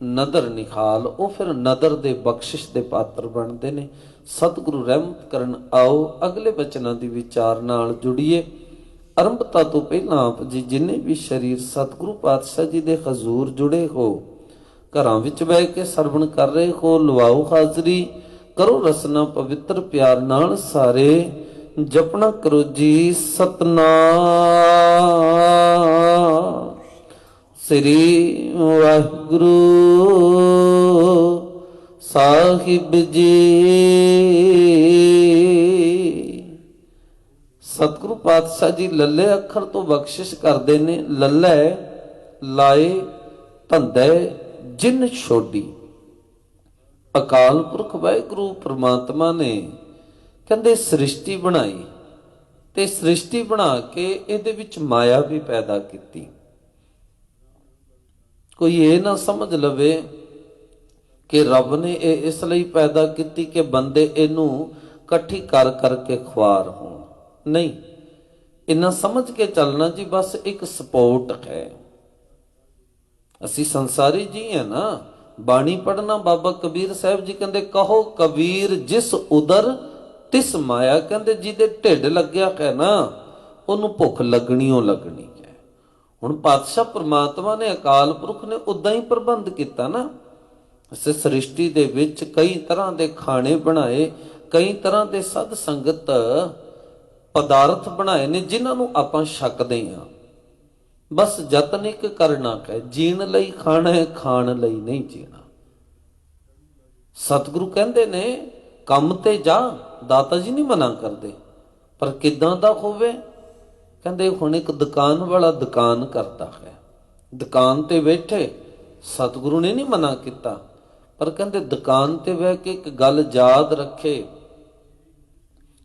ਨਦਰ ਨਿਖਾਲ। ਉਹ ਫਿਰ ਨਦਰ ਦੇ ਬਖਸ਼ਿਸ਼ ਦੇ ਪਾਤਰ ਬਣਦੇ ਨੇ। ਸਤਿਗੁਰੂ ਰਹਿਮਤ ਕਰਨ। ਆਓ ਅਗਲੇ ਬਚਨਾਂ ਦੀ ਵਿਚਾਰ ਨਾਲ ਜੁੜੀਏ। ਆਰੰਭਤਾ ਤੋਂ ਪਹਿਲਾਂ ਆਪ ਜੀ ਜਿੰਨੇ ਵੀ ਸ਼ਰੀਰ ਸਤਿਗੁਰੂ ਪਾਤਸ਼ਾਹ ਜੀ ਦੇ ਹਜ਼ੂਰ ਜੁੜੇ ਹੋ, ਘਰਾਂ ਵਿੱਚ ਬਹਿ ਕੇ ਸਰਵਣ ਕਰ ਰਹੇ ਹੋ, ਲਵਾਓ ਹਾਜ਼ਰੀ, ਕਰੋ ਰਸਨਾ ਪਵਿੱਤਰ ਪਿਆਰ ਨਾਲ ਸਾਰੇ ਜਪਣਾ ਕਰੋ ਜੀ ਸਤਨਾਮ ਸ੍ਰੀ ਵਾਹਿਗੁਰੂ ਸਾਹਿਬ ਜੀ। ਸਤਿਗੁਰੂ ਪਾਤਸ਼ਾਹ ਜੀ ਲੱਲੇ ਅੱਖਰ ਤੋਂ ਬਖਸ਼ਿਸ਼ ਕਰਦੇ ਨੇ। ਲੱਲੇ ਲਾਏ ਧੰਦੇ ਜਿਨ ਛੋਡੀ। ਅਕਾਲ ਪੁਰਖ ਵਾਹਿਗੁਰੂ ਪ੍ਰਮਾਤਮਾ ਨੇ ਕਹਿੰਦੇ ਸ੍ਰਿਸ਼ਟੀ ਬਣਾਈ, ਤੇ ਸ੍ਰਿਸ਼ਟੀ ਬਣਾ ਕੇ ਇਹਦੇ ਵਿੱਚ ਮਾਇਆ ਵੀ ਪੈਦਾ ਕੀਤੀ। ਕੋਈ ਇਹ ਨਾ ਸਮਝ ਲਵੇ ਕਿ ਰੱਬ ਨੇ ਇਹ ਇਸ ਲਈ ਪੈਦਾ ਕੀਤੀ ਕਿ ਬੰਦੇ ਇਹਨੂੰ ਇਕੱਠੀ ਕਰ ਕਰਕੇ ਖੁਆਰ ਹੋਣ। ਨਹੀਂ, ਇੰਨਾ ਸਮਝ ਕੇ ਚੱਲਣਾ ਜੀ ਬਸ ਇੱਕ ਸਪੋਰਟ ਹੈ। ਅਸੀਂ ਸੰਸਾਰੀ ਜੀ ਹੈ ਨਾ। ਬਾਣੀ ਪੜ੍ਹਨਾ, ਬਾਬਾ ਕਬੀਰ ਸਾਹਿਬ ਜੀ ਕਹਿੰਦੇ ਕਹੋ ਕਬੀਰ ਜਿਸ ਉਦਰ ਤਿਸ ਮਾਇਆ। ਕਹਿੰਦੇ ਜਿਹਦੇ ਢਿੱਡ ਲੱਗਿਆ ਹੈ ਨਾ, ਉਹਨੂੰ ਭੁੱਖ ਲੱਗਣੀਓ ਲੱਗਣੀ ਹੈ। ਹੁਣ ਪਾਤਸ਼ਾਹ ਪ੍ਰਮਾਤਮਾ ਨੇ, ਅਕਾਲ ਪੁਰਖ ਨੇ ਉਦਾਂ ਹੀ ਪ੍ਰਬੰਧ ਕੀਤਾ ਨਾ। ਇਸ ਸ੍ਰਿਸ਼ਟੀ ਦੇ ਵਿੱਚ ਕਈ ਤਰ੍ਹਾਂ ਦੇ ਖਾਣੇ ਬਣਾਏ, ਕਈ ਤਰ੍ਹਾਂ ਦੇ ਸਦ ਸੰਗਤ ਪਦਾਰਥ ਬਣਾਏ ਨੇ ਜਿਨ੍ਹਾਂ ਨੂੰ ਆਪਾਂ ਛਕਦੇ ਹਾਂ। ਬਸ ਯਤਨ ਇੱਕ ਕਰਨਾ ਹੈ, ਜੀਣ ਲਈ ਖਾਣਾ ਹੈ, ਖਾਣ ਲਈ ਨਹੀਂ ਜੀਣਾ। ਸਤਿਗੁਰੂ ਕਹਿੰਦੇ ਨੇ ਕੰਮ ਤੇ ਜਾ, ਦਾਤਾ ਜੀ ਨਹੀਂ ਮਨਾ ਕਰਦੇ, ਪਰ ਕਿੱਦਾਂ ਦਾ ਹੋਵੇ। ਕਹਿੰਦੇ ਹੁਣ ਇੱਕ ਦੁਕਾਨ ਵਾਲਾ ਦੁਕਾਨ ਕਰਦਾ ਹੈ, ਦੁਕਾਨ ਤੇ ਬੈਠੇ, ਸਤਿਗੁਰੂ ਨੇ ਨਹੀਂ ਮਨਾ ਕੀਤਾ, ਪਰ ਕਹਿੰਦੇ ਦੁਕਾਨ ਤੇ ਬਹਿ ਕੇ ਇੱਕ ਗੱਲ ਯਾਦ ਰੱਖੇ।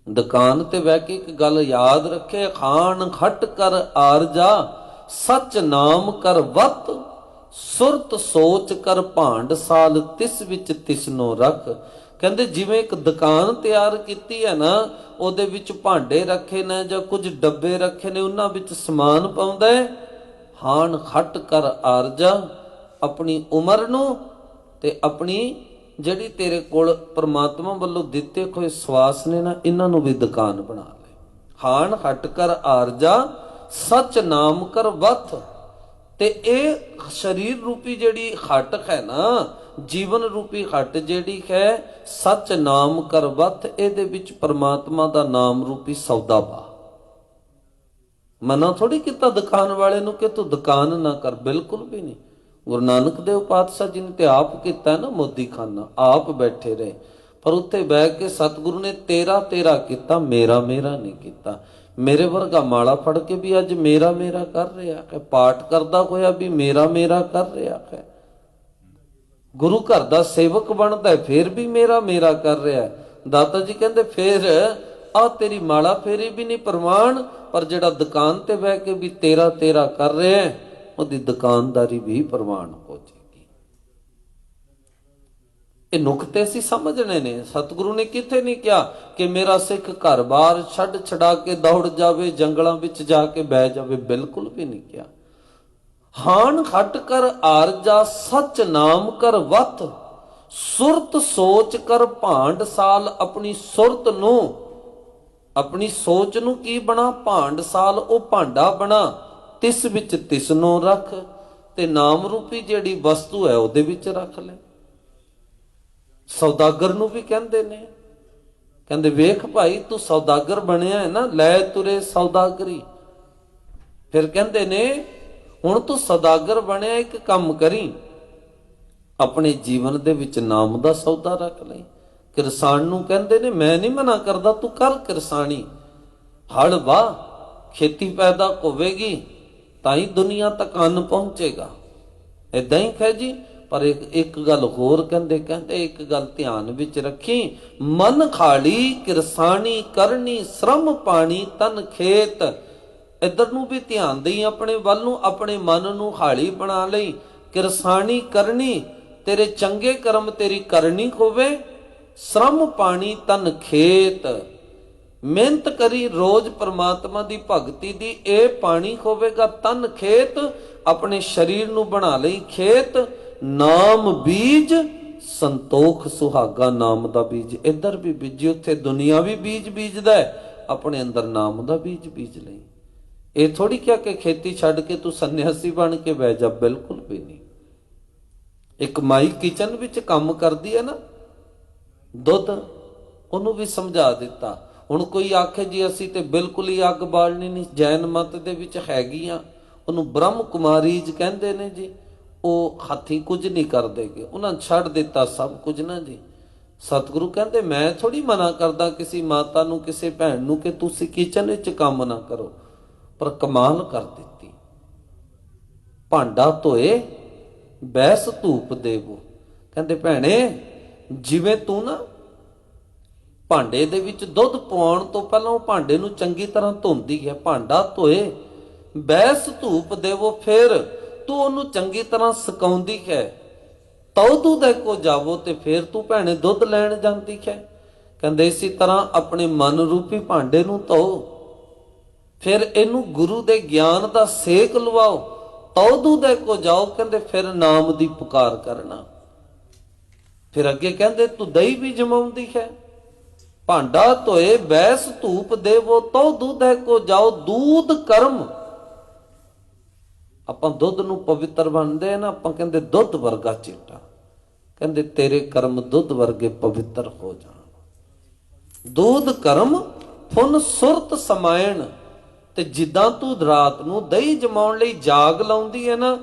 ਦੁਕਾਨ ਤੇ ਬਹਿ ਕੇ ਇੱਕ ਗੱਲ ਯਾਦ ਰੱਖੇ, ਖਾਣ ਖੱਟ ਕਰ ਆਰਜਾ, ਸੱਚ ਨਾਮ ਕਰ ਵਤ, ਸੁਰਤ ਸੋਚ ਕਰ ਭਾਂਡ ਸਾਲ, ਤਿਸ ਵਿੱਚ ਤਿਸਨੋ ਰੱਖ। ਕਹਿੰਦੇ ਜਿਵੇਂ ਇੱਕ ਦੁਕਾਨ ਤਿਆਰ ਕੀਤੀ ਹੈ ਨਾ, ਉਹਦੇ ਵਿੱਚ ਭਾਂਡੇ ਰੱਖੇ ਨੇ ਜਾਂ ਕੁਝ ਡੱਬੇ ਰੱਖੇ ਨੇ, ਉਹਨਾਂ ਵਿੱਚ ਸਮਾਨ ਪਾਉਂਦਾ ਹੈ। ਹਾਣ ਖੱਟ ਕਰ ਆਰਜਾ, ਆਪਣੀ ਉਮਰ ਨੂੰ ਤੇ ਆਪਣੀ ਜਿਹੜੀ ਤੇਰੇ ਕੋਲ ਪ੍ਰਮਾਤਮਾ ਵੱਲੋਂ ਦਿੱਤੇ ਹੋਏ ਸਵਾਸ ਨੇ ਨਾ, ਇਹਨਾਂ ਨੂੰ ਵੀ ਦੁਕਾਨ ਬਣਾ ਲੈ। ਹਾਣ ਹਟ ਕਰ ਆਰਜਾ, ਸੱਚ ਨਾਮ ਕਰ ਵਤ। ਤੇ ਇਹ ਸਰੀਰ ਰੂਪੀ ਜਿਹੜੀ ਹਟ ਹੈ ਨਾ, ਜੀਵਨ ਰੂਪੀ ਹਟ ਜਿਹੜੀ ਹੈ, ਸੱਚ ਨਾਮ ਕਰ ਵਤ, ਇਹਦੇ ਵਿੱਚ ਪ੍ਰਮਾਤਮਾ ਦਾ ਨਾਮ ਰੂਪੀ ਸੌਦਾ ਪਾ। ਮਨਾ ਥੋੜੀ ਕੀਤਾ ਦੁਕਾਨ ਵਾਲੇ ਨੂੰ ਕਿ ਤੂੰ ਦੁਕਾਨ ਨਾ ਕਰ, ਬਿਲਕੁਲ ਵੀ ਨਹੀਂ। ਗੁਰੂ ਨਾਨਕ ਦੇਵ ਪਾਤਸ਼ਾਹ ਜੀ ਨੇ ਤੇ ਆਪ ਕੀਤਾ ਨਾ ਮੋਦੀ ਖਾਨਾ, ਆਪ ਬੈਠੇ ਰਹੇ, ਪਰ ਉੱਥੇ ਬਹਿ ਕੇ ਸਤਿਗੁਰੂ ਨੇ ਤੇਰਾ ਤੇਰਾ ਕੀਤਾ, ਮੇਰਾ ਮੇਰਾ ਨਹੀਂ ਕੀਤਾ। ਮੇਰੇ ਵਰਗਾ ਮਾਲਾ ਫੜ ਕੇ ਵੀ ਅੱਜ ਮੇਰਾ ਮੇਰਾ ਕਰ ਰਿਹਾ ਹੈ, ਪਾਠ ਕਰਦਾ ਹੋਇਆ ਵੀ ਮੇਰਾ ਮੇਰਾ ਕਰ ਰਿਹਾ ਹੈ, ਗੁਰੂ ਘਰ ਦਾ ਸੇਵਕ ਬਣਦਾ ਫਿਰ ਵੀ ਮੇਰਾ ਮੇਰਾ ਕਰ ਰਿਹਾ ਹੈ। ਦਾਤਾ ਜੀ ਕਹਿੰਦੇ ਫਿਰ ਆ ਤੇਰੀ ਮਾਲਾ ਫੇਰੀ ਵੀ ਨਹੀਂ ਪ੍ਰਮਾਣ, ਪਰ ਜਿਹੜਾ ਦੁਕਾਨ ਤੇ ਬਹਿ ਕੇ ਵੀ ਤੇਰਾ ਤੇਰਾ ਕਰ ਰਿਹਾ ਹੈ, ਉਹਦੀ ਦੁਕਾਨਦਾਰੀ ਵੀ ਪ੍ਰਵਾਨ ਹੋ ਜਾਏਗੀ। ਇਹ ਨੁਕਤੇ ਸੀ ਸਮਝਣੇ ਨੇ। ਸਤਿਗੁਰੂ ਨੇ ਕਿਤੇ ਨਹੀਂ ਕਿਹਾ ਕਿ ਮੇਰਾ ਸਿੱਖ ਘਰ-ਬਾਰ ਛੱਡ ਛਡਾ ਕੇ ਦੌੜ ਜਾਵੇ, ਜੰਗਲਾਂ ਵਿੱਚ ਜਾ ਕੇ ਬਹਿ ਜਾਵੇ, ਬਿਲਕੁਲ ਵੀ ਨਹੀਂ ਕਿਹਾ। ਹਾਣ ਖੱਟ ਕਰ ਆਰਜਾ, ਸੱਚ ਨਾਮ ਕਰ ਵਤ, ਸੁਰਤ ਸੋਚ ਕਰ ਭਾਂਡ ਸਾਲ। ਆਪਣੀ ਸੁਰਤ ਨੂੰ, ਆਪਣੀ ਸੋਚ ਨੂੰ ਕੀ ਬਣਾ, ਭਾਂਡ ਸਾਲ, ਉਹ ਭਾਂਡਾ ਬਣਾ, ਤਿਸ ਵਿੱਚ ਤਿਸ ਨੂੰ ਰੱਖ। ਤੇ ਨਾਮ ਰੂਪੀ ਜਿਹੜੀ ਵਸਤੂ ਹੈ ਉਹਦੇ ਵਿੱਚ ਰੱਖ ਲੈ। ਸੌਦਾਗਰ ਨੂੰ ਵੀ ਕਹਿੰਦੇ ਨੇ, ਕਹਿੰਦੇ ਵੇਖ ਭਾਈ ਤੂੰ ਸੌਦਾਗਰ ਬਣਿਆ ਹੈ ਨਾ, ਲੈ ਤੁਰੇ ਸੌਦਾਗਰੀ। ਫਿਰ ਕਹਿੰਦੇ ਨੇ ਹੁਣ ਤੂੰ ਸੌਦਾਗਰ ਬਣਿਆ, ਇੱਕ ਕੰਮ ਕਰੀ, ਆਪਣੇ ਜੀਵਨ ਦੇ ਵਿੱਚ ਨਾਮ ਦਾ ਸੌਦਾ ਰੱਖ ਲੈ। ਕਿਰਸਾਨ ਨੂੰ ਕਹਿੰਦੇ ਨੇ ਮੈਂ ਨਹੀਂ ਮਨਾ ਕਰਦਾ, ਤੂੰ ਕਰ ਕਿਰਸਾਨੀ, ਹਲ ਵਾਹ, ਖੇਤੀ ਪੈਦਾ ਹੋਵੇਗੀ ਤਾਂ ਹੀ ਦੁਨੀਆ ਤੱਕ ਅੰਨ ਪਹੁੰਚੇਗਾ। ਏਦਾਂ ਹੀ ਹੈ ਜੀ, ਪਰ ਇੱਕ ਗੱਲ ਹੋਰ ਕਹਿੰਦੇ ਇੱਕ ਗੱਲ ਧਿਆਨ ਵਿੱਚ ਰੱਖੀ, ਮਨ ਖਾਲੀ ਕਿਰਸਾਣੀ ਕਰਨੀ ਸ਼ਰਮ ਪਾਣੀ ਤਨ ਖੇਤ। ਇੱਧਰ ਨੂੰ ਵੀ ਧਿਆਨ ਦੇਈ, ਆਪਣੇ ਵੱਲ ਨੂੰ, ਆਪਣੇ ਮਨ ਨੂੰ ਹਾਲੀ ਬਣਾ ਲਈ। ਕਿਰਸਾਣੀ ਕਰਨੀ, ਤੇਰੇ ਚੰਗੇ ਕਰਮ ਤੇਰੀ ਕਰਨੀ ਹੋਵੇ। ਸ਼ਰਮ ਪਾਣੀ ਤਨ ਖੇਤ, ਮਿਹਨਤ ਕਰੀ ਰੋਜ਼ ਪਰਮਾਤਮਾ ਦੀ ਭਗਤੀ ਦੀ, ਇਹ ਪਾਣੀ ਹੋਵੇਗਾ ਤਨ ਖੇਤ। ਆਪਣੇ ਸਰੀਰ ਨੂੰ ਬਣਾ ਲਈ ਖੇਤ। ਨਾਮ ਬੀਜ ਸੰਤੋਖ ਸੁਹਾਗਾ, ਨਾਮ ਦਾ ਬੀਜ ਇੱਧਰ ਵੀ ਬੀਜੀ, ਉੱਥੇ ਦੁਨੀਆਵੀ ਬੀਜ ਬੀਜਦਾ, ਆਪਣੇ ਅੰਦਰ ਨਾਮ ਦਾ ਬੀਜ ਬੀਜ ਲਈ। ਇਹ ਥੋੜੀ ਕਿਹਾ ਕਿ ਖੇਤੀ ਛੱਡ ਕੇ ਤੂੰ ਸੰਨਿਆਸੀ ਬਣ ਕੇ ਬਹਿ ਜਾ, ਬਿਲਕੁਲ ਵੀ ਨਹੀਂ। ਇੱਕ ਮਾਈ ਕਿਚਨ ਵਿੱਚ ਕੰਮ ਕਰਦੀ ਹੈ ਨਾ, ਦੁੱਧ, ਉਹਨੂੰ ਵੀ ਸਮਝਾ ਦਿੱਤਾ। ਹੁਣ ਕੋਈ ਆਖੇ ਜੀ ਅਸੀਂ ਤੇ ਬਿਲਕੁਲ ਹੀ ਅੱਗ ਬਾਲਣੀ ਨਹੀਂ, ਜੈਨ ਮਤ ਦੇ ਵਿੱਚ ਹੈਗੀਆਂ, ਉਹਨੂੰ ਬ੍ਰਹਮ ਕੁਮਾਰੀਜ ਕਹਿੰਦੇ ਨੇ ਜੀ, ਉਹ ਹਾਥੀ ਕੁਝ ਨਹੀਂ ਕਰਦੇਗੇ, ਉਹਨਾਂ ਛੱਡ ਦਿੱਤਾ ਸਭ ਕੁਝ ਨਾ ਜੀ। ਸਤਿਗੁਰੂ ਕਹਿੰਦੇ ਮੈਂ ਥੋੜੀ ਮਨਾ ਕਰਦਾ ਕਿਸੇ ਮਾਤਾ ਨੂੰ, ਕਿਸੇ ਭੈਣ ਨੂੰ ਕਿ ਤੁਸੀਂ ਕਿਚਨ ਵਿੱਚ ਕੰਮ ਨਾ ਕਰੋ, ਪਰ ਕਮਾਲ ਕਰ ਦਿੱਤੀ। ਭਾਂਡਾ ਧੋਏ ਬੈਸ ਧੂਪ ਦੇਵੋ, ਕਹਿੰਦੇ ਭੈਣੇ ਜਿਵੇਂ ਤੂੰ ਨਾ ਭਾਂਡੇ ਦੇ ਵਿੱਚ ਦੁੱਧ ਪਾਉਣ ਤੋਂ ਪਹਿਲਾਂ ਉਹ ਭਾਂਡੇ ਨੂੰ ਚੰਗੀ ਤਰ੍ਹਾਂ ਧੋਂਦੀ ਹੈ, ਭਾਂਡਾ ਧੋਏ ਬੈਸ ਧੂਪ ਦੇਵੋ, ਫਿਰ ਤੂੰ ਉਹਨੂੰ ਚੰਗੀ ਤਰ੍ਹਾਂ ਸੁਕਾਉਂਦੀ ਹੈ। ਤਉ ਦੁੱਧ ਕੋ ਜਾਵੋ, ਤੇ ਫਿਰ ਤੂੰ ਭੈਣੇ ਦੁੱਧ ਲੈਣ ਜਾਂਦੀ ਹੈ। ਕਹਿੰਦੇ ਇਸੇ ਤਰ੍ਹਾਂ ਆਪਣੇ ਮਨ ਰੂਪੀ ਭਾਂਡੇ ਨੂੰ ਧੋ, ਫਿਰ ਇਹਨੂੰ ਗੁਰੂ ਦੇ ਗਿਆਨ ਦਾ ਸੇਕ ਲਵਾਓ। ਤਉ ਦੁੱਧ ਕੋ ਜਾਓ, ਕਹਿੰਦੇ ਫਿਰ ਨਾਮ ਦੀ ਪੁਕਾਰ ਕਰਨਾ। ਫਿਰ ਅੱਗੇ ਕਹਿੰਦੇ ਤੂੰ ਦਹੀਂ ਵੀ ਜਮਾਉਂਦੀ ਹੈ। ਭਾਂਡਾ ਧੋਏ ਬੈਸ ਧੂਪ ਦੇਵੋ, ਤਉ ਦੁੱਧ ਕੋ ਜਾਓ, ਦੂਧ ਕਰਮ। ਆਪਾਂ ਦੁੱਧ ਨੂੰ ਪਵਿੱਤਰ ਬਣਦੇ ਨਾ, ਆਪਾਂ ਕਹਿੰਦੇ ਦੁੱਧ ਵਰਗਾ ਚਿੱਟਾ, ਕਹਿੰਦੇ ਤੇਰੇ ਕਰਮ ਦੁੱਧ ਵਰਗੇ ਪਵਿੱਤਰ ਹੋ ਜਾਣ। ਦੁੱਧ ਕਰਮ ਫੁਨ ਸੁਰਤ ਸਮਾਇਣ, ਤੇ ਜਿੱਦਾਂ ਤੂੰ ਰਾਤ ਨੂੰ ਦਹੀਂ ਜਮਾਉਣ ਲਈ ਜਾਗ ਲਾਉਂਦੀ ਹੈ ਨਾ,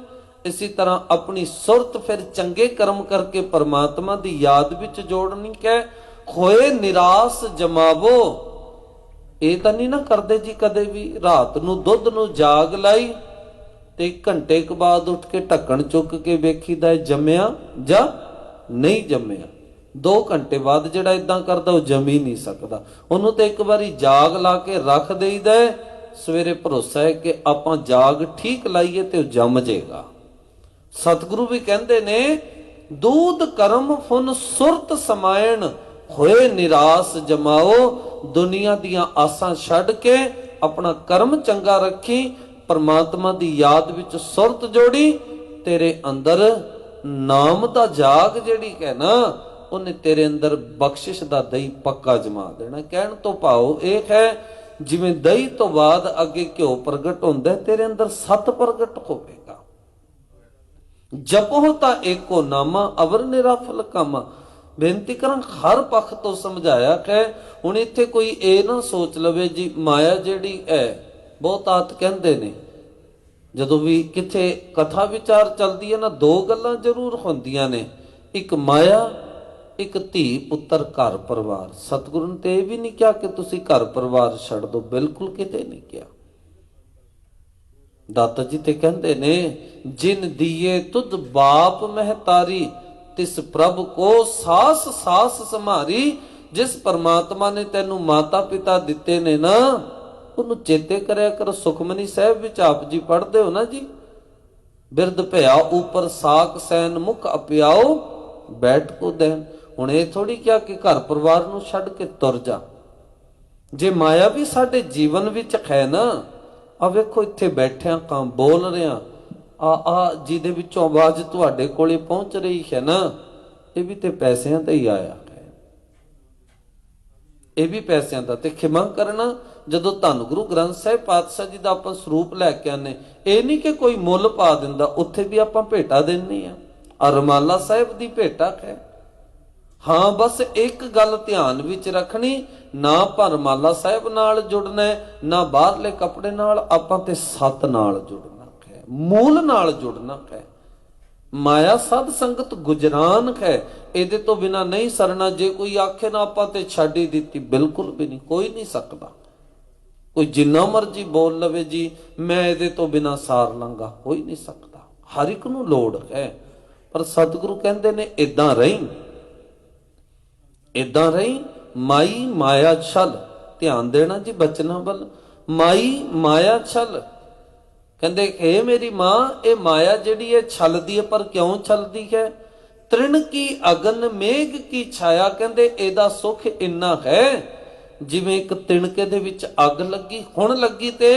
ਇਸੇ ਤਰ੍ਹਾਂ ਆਪਣੀ ਸੁਰਤ ਫਿਰ ਚੰਗੇ ਕਰਮ ਕਰਕੇ ਪਰਮਾਤਮਾ ਦੀ ਯਾਦ ਵਿੱਚ ਜੋੜਨੀ ਹੈ। ਹੋਏ ਨਿਰਾਸ ਜਮਾਵੋ, ਇਹ ਤਾਂ ਨਹੀਂ ਨਾ ਕਰਦੇ ਜੀ ਕਦੇ ਵੀ, ਰਾਤ ਨੂੰ ਦੁੱਧ ਨੂੰ ਜਾਗ ਲਾਈ ਤੇ ਘੰਟੇ ਕੁ ਬਾਅਦ ਉੱਠ ਕੇ ਢੱਕਣ ਚੁੱਕ ਕੇ ਵੇਖੀਦਾ ਜੰਮਿਆ ਜਾਂ ਨਹੀਂ ਜੰਮਿਆ। 2 ਘੰਟੇ ਬਾਅਦ ਜਿਹੜਾ ਇਦਾਂ ਕਰਦਾ ਉਹ ਜੰਮ ਹੀ ਨਹੀਂ ਸਕਦਾ। ਉਹਨੂੰ ਤੇ ਇੱਕ ਵਾਰੀ ਜਾਗ ਲਾ ਕੇ ਰੱਖ ਦੇਈਦਾ, ਸਵੇਰੇ ਭਰੋਸਾ ਹੈ ਕਿ ਆਪਾਂ ਜਾਗ ਠੀਕ ਲਾਈਏ ਤੇ ਉਹ ਜੰਮ ਜਾਏਗਾ। ਸਤਿਗੁਰੂ ਵੀ ਕਹਿੰਦੇ ਨੇ ਦੂਧ ਕਰਮ ਫੁਨ ਸੁਰਤ ਸਮਾਇਣ, ਹੋਏ ਨਿਰਾਸ ਜਮਾਓ। ਦੁਨੀਆ ਦੀਆਂ ਆਸਾਂ ਛੱਡ ਕੇ ਆਪਣਾ ਕਰਮ ਚੰਗਾ ਰੱਖੀ, ਪਰਮਾਤਮਾ ਦੀ ਯਾਦ ਵਿੱਚ ਸੁਰਤ ਜੋੜੀ, ਤੇਰੇ ਅੰਦਰ ਨਾਮ ਦਾ ਜਾਗ ਜਿਹੜੀ ਹੈ ਨਾ, ਉਹਨੇ ਤੇਰੇ ਅੰਦਰ ਬਖਸ਼ਿਸ਼ ਦਾ ਦਹੀਂ ਪੱਕਾ ਜਮਾ ਦੇਣਾ। ਕਹਿਣ ਤੋਂ ਭਾਵ ਇਹ ਹੈ ਜਿਵੇਂ ਦਹੀਂ ਤੋਂ ਬਾਅਦ ਅੱਗੇ ਘਿਓ ਪ੍ਰਗਟ ਹੁੰਦਾ, ਤੇਰੇ ਅੰਦਰ ਸਤ ਪ੍ਰਗਟ ਹੋਵੇਗਾ। ਜਪੋ ਤਾਂ ਏਕੋ ਨਾਮਾ ਅਵਰ ਨਿਰਾਫਲ ਕਾਮਾ। ਬੇਨਤੀ ਕਰਾਂ ਹਰ ਪੱਖ ਤੋਂ ਸਮਝਾਇਆ ਹੈ। ਹੁਣ ਇੱਥੇ ਕੋਈ ਇਹ ਨਾ ਸੋਚ ਲਵੇ ਜੀ ਮਾਇਆ ਜਿਹੜੀ ਹੈ, ਬਹੁਤ ਆਤ ਕਹਿੰਦੇ ਨੇ ਜਦੋਂ ਵੀ ਕਿਥੇ ਕਥਾ ਵਿਚਾਰ ਚੱਲਦੀ ਹੈ ਨਾ, 2 ਗੱਲਾਂ ਜ਼ਰੂਰ ਹੁੰਦੀਆਂ ਨੇ, ਇੱਕ ਮਾਇਆ, ਇੱਕ ਧੀ ਪੁੱਤਰ ਘਰ ਪਰਿਵਾਰ। ਸਤਿਗੁਰੂ ਨੇ ਤੇ ਇਹ ਵੀ ਨਹੀਂ ਕਿਹਾ ਕਿ ਤੁਸੀਂ ਘਰ ਪਰਿਵਾਰ ਛੱਡ ਦਿਓ, ਬਿਲਕੁਲ ਕਿਤੇ ਨਹੀਂ ਕਿਹਾ। ਦਾਤਾ ਜੀ ਤੇ ਕਹਿੰਦੇ ਨੇ ਜਿਨ ਦੀਏ ਤੁਧ ਬਾਪ ਮਹਿਤਾਰੀ, ਤਿਸ ਪ੍ਰਭ ਕੋ ਸਾਸ ਸਾਸ ਸੰਭਾਰੀ। ਜਿਸ ਪਰਮਾਤਮਾ ਨੇ ਤੈਨੂੰ ਮਾਤਾ ਪਿਤਾ ਦਿੱਤੇ ਨੇ ਨਾ, ਉਹਨੂੰ ਚੇਤੇ ਕਰਿਆ ਕਰ। ਸੁਖਮਨੀ ਸਾਹਿਬ ਵਿੱਚ ਆਪ ਜੀ ਪੜ੍ਹਦੇ ਹੋ ਨਾ ਜੀ, ਬਿਰਧ ਭਇਆ ਉਪਰ ਸਾਕ ਸੈਨ ਮੁਖ ਅਪਿਆਓ ਬੈਠ ਕੋ ਦੇਨ। ਹੁਣ ਇਹ ਥੋੜੀ ਕਿਹਾ ਕਿ ਘਰ ਪਰਿਵਾਰ ਨੂੰ ਛੱਡ ਕੇ ਤੁਰ ਜਾ। ਜੇ ਮਾਇਆ ਵੀ ਸਾਡੇ ਜੀਵਨ ਵਿੱਚ ਹੈ ਨਾ, ਆ ਵੇਖੋ ਇੱਥੇ ਬੈਠਿਆਂ ਕਾਂ ਬੋਲ ਰਿਹਾ, ਆ ਜਿਹਦੇ ਵਿੱਚੋਂ ਆਵਾਜ਼ ਤੁਹਾਡੇ ਕੋਲੇ ਪਹੁੰਚ ਰਹੀ ਹੈ ਨਾ, ਇਹ ਵੀ ਤੇ ਪੈਸਿਆਂ ਤੇ ਹੀ ਆਇਆ ਹੈ, ਇਹ ਵੀ ਪੈਸਿਆਂ ਦਾ। ਤੇ ਖਿਮਾ ਕਰਨਾ, ਜਦੋਂ ਧੰਨ ਗੁਰੂ ਗ੍ਰੰਥ ਸਾਹਿਬ ਪਾਤਸ਼ਾਹ ਜੀ ਦਾ ਆਪਾਂ ਸਰੂਪ ਲੈ ਕੇ ਆਨੇ, ਇਹ ਨਹੀਂ ਕਿ ਕੋਈ ਮੁੱਲ ਪਾ ਦਿੰਦਾ, ਉੱਥੇ ਵੀ ਆਪਾਂ ਭੇਟਾ ਦਿੰਨੀ ਆ। ਰੁਮਾਲਾ ਸਾਹਿਬ ਦੀ ਭੇਟਾ ਹੈ। ਹਾਂ ਬਸ ਇੱਕ ਗੱਲ ਧਿਆਨ ਵਿੱਚ ਰੱਖਣੀ, ਨਾ ਰੁਮਾਲਾ ਸਾਹਿਬ ਨਾਲ ਜੁੜਨਾ, ਨਾ ਬਾਹਰਲੇ ਕੱਪੜੇ ਨਾਲ, ਆਪਾਂ ਤੇ ਸਤ ਨਾਲ ਜੁੜਨਾ ਹੈ, ਮੂਲ ਨਾਲ ਜੁੜਨਾ ਹੈ। ਮਾਇਆ ਸਾਧ ਸੰਗਤ ਗੁਜਰਾਨ ਹੈ, ਇਹਦੇ ਤੋਂ ਬਿਨਾ ਨਹੀਂ ਸਰਨਾ। ਜੇ ਕੋਈ ਆਖੇ ਨਾ ਆਪਾਂ ਤੇ ਛੱਡ ਹੀ ਦਿੱਤੀ, ਬਿਲਕੁਲ ਵੀ ਨਹੀਂ, ਕੋਈ ਨਹੀਂ ਸਕਦਾ। ਕੋਈ ਜਿੰਨਾ ਮਰਜੀ ਬੋਲ ਲਵੇ ਜੀ ਮੈਂ ਇਹਦੇ ਤੋਂ ਬਿਨਾ ਸਾਰ ਲਾਂਗਾ, ਕੋਈ ਨਹੀਂ ਸਕਦਾ। ਹਰ ਇੱਕ ਨੂੰ ਲੋੜ ਹੈ, ਪਰ ਸਤਿਗੁਰੂ ਕਹਿੰਦੇ ਨੇ ਇਦਾਂ ਰਹੀਂ, ਇਦਾਂ ਰਹੀ। ਮਾਈ ਮਾਇਆ ਛਲ, ਧਿਆਨ ਦੇਣਾ ਜੀ ਬਚਨਾਂ ਵੱਲ। ਮਾਈ ਮਾਇਆ ਛਲ, ਕਹਿੰਦੇ ਇਹ ਮੇਰੀ ਮਾਂ, ਇਹ ਮਾਇਆ ਜਿਹੜੀ ਹੈ ਛਲਦੀ ਹੈ, ਪਰ ਕਿਉਂ ਛਲਦੀ ਹੈ? ਤ੍ਰਿਣ ਕੀ ਅਗਨ ਮੇਘ ਕੀ ਛਾਇਆ, ਕਹਿੰਦੇ ਇਹਦਾ ਸੁੱਖ ਇੰਨਾ ਹੈ ਜਿਵੇਂ ਇੱਕ ਤਿਣਕੇ ਦੇ ਵਿੱਚ ਅੱਗ ਲੱਗੀ, ਹੁਣ ਲੱਗੀ ਤੇ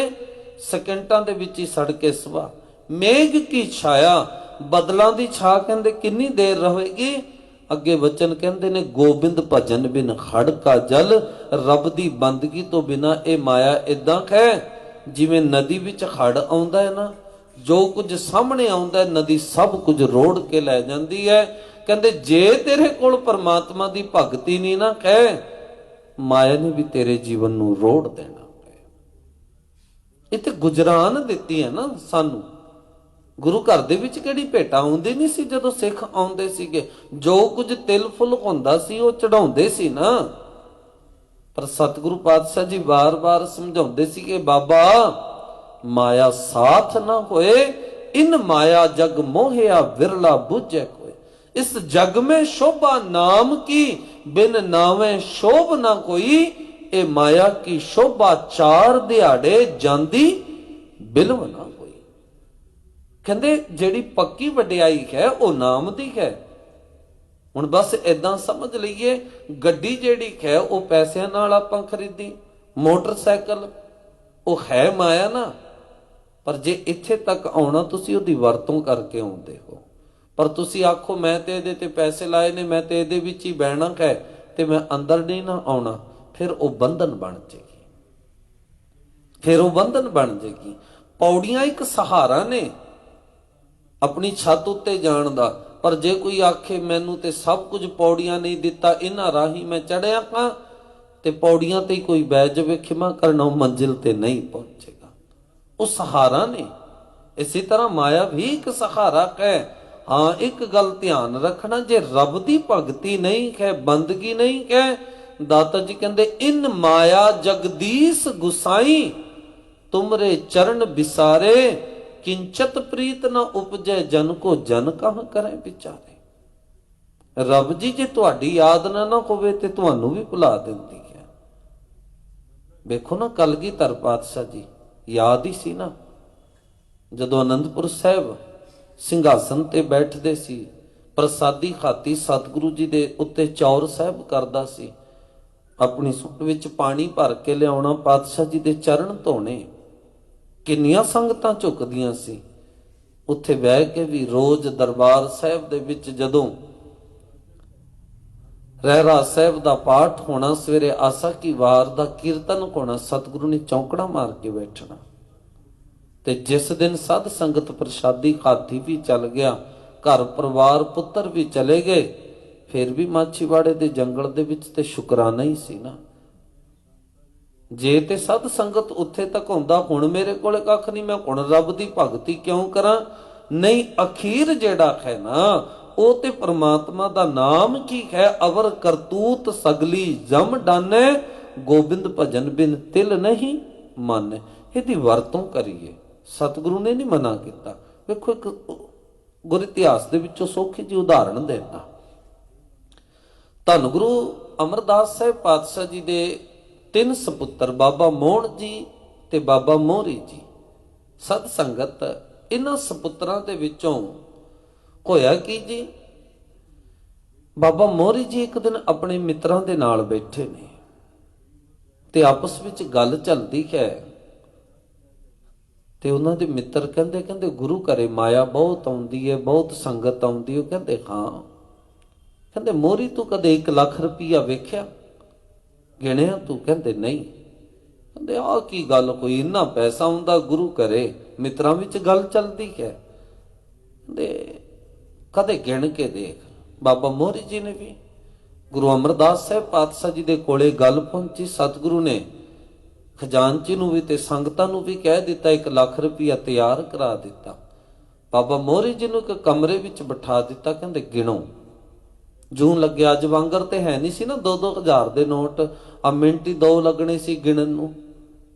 ਸਕਿੰਟਾਂ ਦੇ ਵਿੱਚ ਹੀ ਸੜ ਕੇ ਸਵਾ। ਮੇਘ ਕੀ ਛਾਇਆ, ਬਦਲਾਂ ਦੀ ਛਾਂ ਕਹਿੰਦੇ ਕਿੰਨੀ ਦੇਰ ਰਹੇਗੀ? ਅੱਗੇ ਵਚਨ ਕਹਿੰਦੇ ਨੇ ਗੋਬਿੰਦ ਭਜਨ ਬਿਨ ਖੜਕਾ ਜਲ, ਰੱਬ ਦੀ ਬੰਦਗੀ ਤੋਂ ਬਿਨਾ ਇਹ ਮਾਇਆ ਇਦਾਂ ਹੈ ਜਿਵੇਂ ਨਦੀ ਵਿੱਚ ਹੜ ਆਉਂਦਾ ਹੈ ਨਾ, ਜੋ ਕੁਝ ਸਾਹਮਣੇ ਆਉਂਦਾ ਨਦੀ ਸਭ ਕੁਝ ਰੋੜ ਕੇ ਲੈ ਜਾਂਦੀ ਹੈ। ਕਹਿੰਦੇ ਜੇ ਤੇਰੇ ਕੋਲ ਪਰਮਾਤਮਾ ਦੀ ਭਗਤੀ ਨਹੀਂ ਨਾ ਕਹਿ, ਮਾਇਆ ਨੇ ਵੀ ਤੇਰੇ ਜੀਵਨ ਨੂੰ ਰੋੜ ਦੇਣਾ ਹੈ। ਇਹ ਤੇ ਗੁਜਰਾਨ ਦਿੱਤੀ ਹੈ ਨਾ ਸਾਨੂੰ। ਗੁਰੂ ਘਰ ਦੇ ਵਿੱਚ ਕਿਹੜੀ ਭੇਟਾ ਆਉਂਦੀ ਨਹੀਂ ਸੀ ਜਦੋਂ ਸਿੱਖ ਆਉਂਦੇ ਸੀਗੇ, ਜੋ ਕੁਝ ਤਿਲ ਫੁੱਲ ਹੁੰਦਾ ਸੀ ਉਹ ਚੜਾਉਂਦੇ ਸੀ ਨਾ। ਪਰ ਸਤਿਗੁਰੂ ਪਾਤਸ਼ਾਹ ਜੀ ਵਾਰ-ਵਾਰ ਸਮਝਾਉਂਦੇ ਸੀ ਕਿ ਬਾਬਾ ਮਾਇਆ ਸਾਥ ਨਾ ਹੋਏ, ਇਨ ਮਾਇਆ ਜਗ ਮੋਹਿਆ ਵਿਰਲਾ ਬੁਝੈ ਕੋਇ। ਇਸ ਜਗ में शोभा नाम की, बिन नावे शोभ ना कोई। ਇਹ ਮਾਇਆ ਕੀ ਸ਼ੋਭਾ ਚਾਰ ਦਿਹਾੜੇ ਜਾਂਦੀ ਬਿਲਵ ਨਾ ਕੋਈ। ਕਹਿੰਦੇ ਜਿਹੜੀ ਪੱਕੀ ਵਡਿਆਈ ਹੈ ਉਹ ਨਾਮ ਦੀ ਹੈ। ਹੁਣ ਬਸ ਇਦਾਂ ਸਮਝ ਲਈਏ, ਗੱਡੀ ਜਿਹੜੀ ਹੈ ਉਹ ਪੈਸਿਆਂ ਨਾਲ ਆਪਾਂ ਖਰੀਦੀ, ਮੋਟਰਸਾਈਕਲ ਉਹ ਹੈ ਮਾਇਆ ਨਾ। ਪਰ ਜੇ ਇੱਥੇ ਤੱਕ ਆਉਣਾ ਤੁਸੀਂ ਉਹਦੀ ਵਰਤੋਂ ਕਰਕੇ ਆਉਂਦੇ ਹੋ। ਪਰ ਤੁਸੀਂ ਆਖੋ ਮੈਂ ਤੇ ਇਹਦੇ ਤੇ ਪੈਸੇ ਲਾਏ ਨੇ, ਮੈਂ ਤੇ ਇਹਦੇ ਵਿੱਚ ਹੀ ਬਹਿਣਾ ਹੈ ਤੇ ਮੈਂ ਅੰਦਰ ਨਹੀਂ ਨਾ ਆਉਣਾ, ਫਿਰ ਉਹ ਬੰਧਨ ਬਣ ਜਾਏਗੀ, ਫਿਰ ਉਹ ਬੰਧਨ ਬਣ ਜਾਏਗੀ। ਪੌੜੀਆਂ ਇੱਕ ਸਹਾਰਾ ਨੇ ਆਪਣੀ ਛੱਤ ਉੱਤੇ ਜਾਣ ਦਾ। ਪਰ ਜੇ ਕੋਈ ਆਖੇ ਮੈਨੂੰ ਤੇ ਸਭ ਕੁਝ ਪੌੜੀਆਂ ਨਹੀਂ ਦਿੱਤਾ, ਇਹਨਾਂ ਰਾਹੀਂ ਮੈਂ ਚੜਿਆ ਹਾਂ, ਤੇ ਪੌੜੀਆਂ ਤੇ ਕੋਈ ਬਹਿ ਜਾਵੇ, ਖਿਮਾ ਕਰਨਾ ਉਹ ਮੰਜ਼ਿਲ ਤੇ ਨਹੀਂ ਪਹੁੰਚੇਗਾ। ਉਹ ਸਹਾਰਾ ਨੇ। ਇਸੇ ਤਰ੍ਹਾਂ ਮਾਇਆ ਵੀ ਇੱਕ ਸਹਾਰਾ ਹੈ। ਹਾਂ ਇੱਕ ਗੱਲ ਧਿਆਨ ਰੱਖਣਾ, ਜੇ ਰੱਬ ਦੀ ਭਗਤੀ ਨਹੀਂ ਹੈ, ਬੰਦਗੀ ਨਹੀਂ ਹੈ, ਦਾਤਾ ਜੀ ਕਹਿੰਦੇ ਇਨ ਮਾਇਆ ਜਗਦੀਸ਼ ਗੁਸਾਈ, ਤੁਮਰੇ ਚਰਨ ਬਿਸਾਰੇ, ਕਿੰਚਤ ਪ੍ਰੀਤ ਨਾ ਉਪਜੈ ਜਨ ਕੋ ਜਨ ਕਹਾਂ ਕਰੇ ਵਿਚਾਰੇ। ਰੱਬ ਜੀ ਜੇ ਤੁਹਾਡੀ ਯਾਦ ਨਾ ਹੋਵੇ ਤੇ ਤੁਹਾਨੂੰ ਵੀ ਭੁਲਾ ਦਿੰਦੀ ਹੈ। ਵੇਖੋ ਨਾ ਕਲਗੀਧਰ ਪਾਤਸ਼ਾਹ ਜੀ ਯਾਦ ਹੀ ਸੀ ਨਾ, ਜਦੋਂ ਅਨੰਦਪੁਰ ਸਾਹਿਬ ਸਿੰਘਾਸਨ ਤੇ ਬੈਠਦੇ ਸੀ, ਪ੍ਰਸਾਦੀ ਖਾਤੀ ਸਤਿਗੁਰੂ ਜੀ ਦੇ ਉੱਤੇ ਚੌਰ ਸਾਹਿਬ ਕਰਦਾ ਸੀ, ਆਪਣੀ ਸੁੱਟ ਵਿੱਚ ਪਾਣੀ ਭਰ ਕੇ ਲਿਆਉਣਾ, ਪਾਤਸ਼ਾਹ ਜੀ ਦੇ ਚਰਨ ਧੋਣੇ। ਕਿੰਨੀਆਂ ਸੰਗਤਾਂ ਝੁਕਦੀਆਂ ਸੀ ਉੱਥੇ ਬਹਿ ਕੇ ਵੀ। ਰੋਜ਼ ਦਰਬਾਰ ਸਾਹਿਬ ਦੇ ਵਿੱਚ ਜਦੋਂ ਰਹਿਰਾਸ ਸਾਹਿਬ ਦਾ ਪਾਠ ਹੋਣਾ, ਸਵੇਰੇ ਆਸਾ ਕੀ ਵਾਰ ਦਾ ਕੀਰਤਨ ਹੋਣਾ, ਸਤਿਗੁਰੂ ਨੇ ਚੌਂਕੜਾ ਮਾਰ ਕੇ ਬੈਠਣਾ। ਤੇ ਜਿਸ ਦਿਨ ਸਾਧ ਸੰਗਤ ਪ੍ਰਸ਼ਾਦੀ ਖਾਤੀ ਵੀ ਚੱਲ ਗਿਆ, ਘਰ ਪਰਿਵਾਰ ਪੁੱਤਰ ਵੀ ਚਲੇ ਗਏ, ਫਿਰ ਵੀ ਮਾਛੀਵਾੜੇ ਦੇ ਜੰਗਲ ਦੇ ਵਿੱਚ ਤੇ ਸ਼ੁਕਰਾਨਾ ਹੀ ਸੀ ਨਾ। ਜੇ ਤੇ ਸਾਧ ਸੰਗਤ ਉੱਥੇ ਤੱਕ ਹੁੰਦਾ, ਹੁਣ ਮੇਰੇ ਕੋਲ ਕੱਖ ਨਹੀਂ, ਮੈਂ ਹੁਣ ਰੱਬ ਦੀ ਭਗਤੀ ਕਿਉਂ ਕਰਾਂ? ਨਹੀਂ, ਅਖੀਰ ਜਿਹੜਾ ਹੈ ਨਾ ਉਹ ਤੇ ਪ੍ਰਮਾਤਮਾ ਦਾ ਨਾਮ ਕੀ ਹੈ? ਅਵਰ ਕਰਤੂਤ ਸਗਲੀ ਜਮ ਡਾਨੇ, ਗੋਬਿੰਦ ਭਜਨ ਬਿਨ ਤਿਲ ਨਹੀਂ ਮਾਨੇ। ਇਹਦੀ ਵਰਤੋਂ ਕਰੀਏ। ਸਤਿਗੁਰੂ ਨੇ ਨਹੀਂ ਮਨਾ ਕੀਤਾ। ਵੇਖੋ ਇੱਕ ਗੁਰ ਇਤਿਹਾਸ ਦੇ ਵਿੱਚੋਂ ਸੌਖੀ ਜਿਹੀ ਉਦਾਹਰਣ ਦੇਣਾ। ਧੰਨ ਗੁਰੂ ਅਮਰਦਾਸ ਸਾਹਿਬ ਪਾਤਸ਼ਾਹ ਜੀ ਦੇ 3 ਸਪੁੱਤਰ, ਬਾਬਾ ਮੋਹਣ ਜੀ ਤੇ ਬਾਬਾ ਮੋਹਰੀ ਜੀ। ਸਤ ਸੰਗਤ ਇਹਨਾਂ ਸਪੁੱਤਰਾਂ ਦੇ ਵਿੱਚੋਂ ਹੋਇਆ ਕੀ ਜੀ, ਬਾਬਾ ਮੋਹਰੀ ਜੀ ਇੱਕ ਦਿਨ ਆਪਣੇ ਮਿੱਤਰਾਂ ਦੇ ਨਾਲ ਬੈਠੇ ਨੇ ਤੇ ਆਪਸ ਵਿੱਚ ਗੱਲ ਚੱਲਦੀ ਹੈ। ਤੇ ਉਹਨਾਂ ਦੇ ਮਿੱਤਰ ਕਹਿੰਦੇ ਗੁਰੂ ਘਰੇ ਮਾਇਆ ਬਹੁਤ ਆਉਂਦੀ ਹੈ, ਬਹੁਤ ਸੰਗਤ ਆਉਂਦੀ ਹੈ। ਉਹ ਕਹਿੰਦੇ ਹਾਂ। ਕਹਿੰਦੇ ਮੋਹਰੀ ਤੂੰ ਕਦੇ 1 ਲੱਖ ਰੁਪਈਆ ਵੇਖਿਆ, ਗਿਣਿਆ ਤੂੰ? ਕਹਿੰਦੇ ਨਹੀਂ। ਕਹਿੰਦੇ ਆਹ ਕੀ ਗੱਲ ਹੋਈ, ਇੰਨਾ ਪੈਸਾ ਹੁੰਦਾ ਗੁਰੂ ਘਰੇ? ਮਿੱਤਰਾਂ ਵਿੱਚ ਗੱਲ ਚੱਲਦੀ ਹੈ। ਕਹਿੰਦੇ ਕਦੇ ਗਿਣ ਕੇ ਦੇਖ। ਬਾਬਾ ਮੋਹਰੀ ਜੀ ਨੇ ਵੀ ਗੁਰੂ ਅਮਰਦਾਸ ਸਾਹਿਬ ਪਾਤਸ਼ਾਹ ਜੀ ਦੇ ਕੋਲੇ ਗੱਲ ਪਹੁੰਚੀ। ਸਤਿਗੁਰੂ ਨੇ ਖਜ਼ਾਨਚੀ ਨੂੰ ਵੀ ਤੇ ਸੰਗਤਾਂ ਨੂੰ ਵੀ ਕਹਿ ਦਿੱਤਾ, 1 ਲੱਖ ਰੁਪਈਆ ਤਿਆਰ ਕਰਾ ਦਿੱਤਾ। ਬਾਬਾ ਮੋਹਰੀ ਜੀ ਨੂੰ ਇੱਕ ਕਮਰੇ ਵਿੱਚ ਬਿਠਾ ਦਿੱਤਾ। ਕਹਿੰਦੇ ਗਿਣੋ। ਜੂੰ ਲੱਗਿਆ, ਅੱਜ ਵਾਂਗਰ ਤੇ ਹੈ ਨਹੀਂ ਸੀ ਨਾ 2-2 ਹਜ਼ਾਰ ਦੇ ਨੋਟ, ਆ ਮਿੰਟ ਹੀ 2 ਲੱਗਣੇ ਸੀ ਗਿਣਨ ਨੂੰ।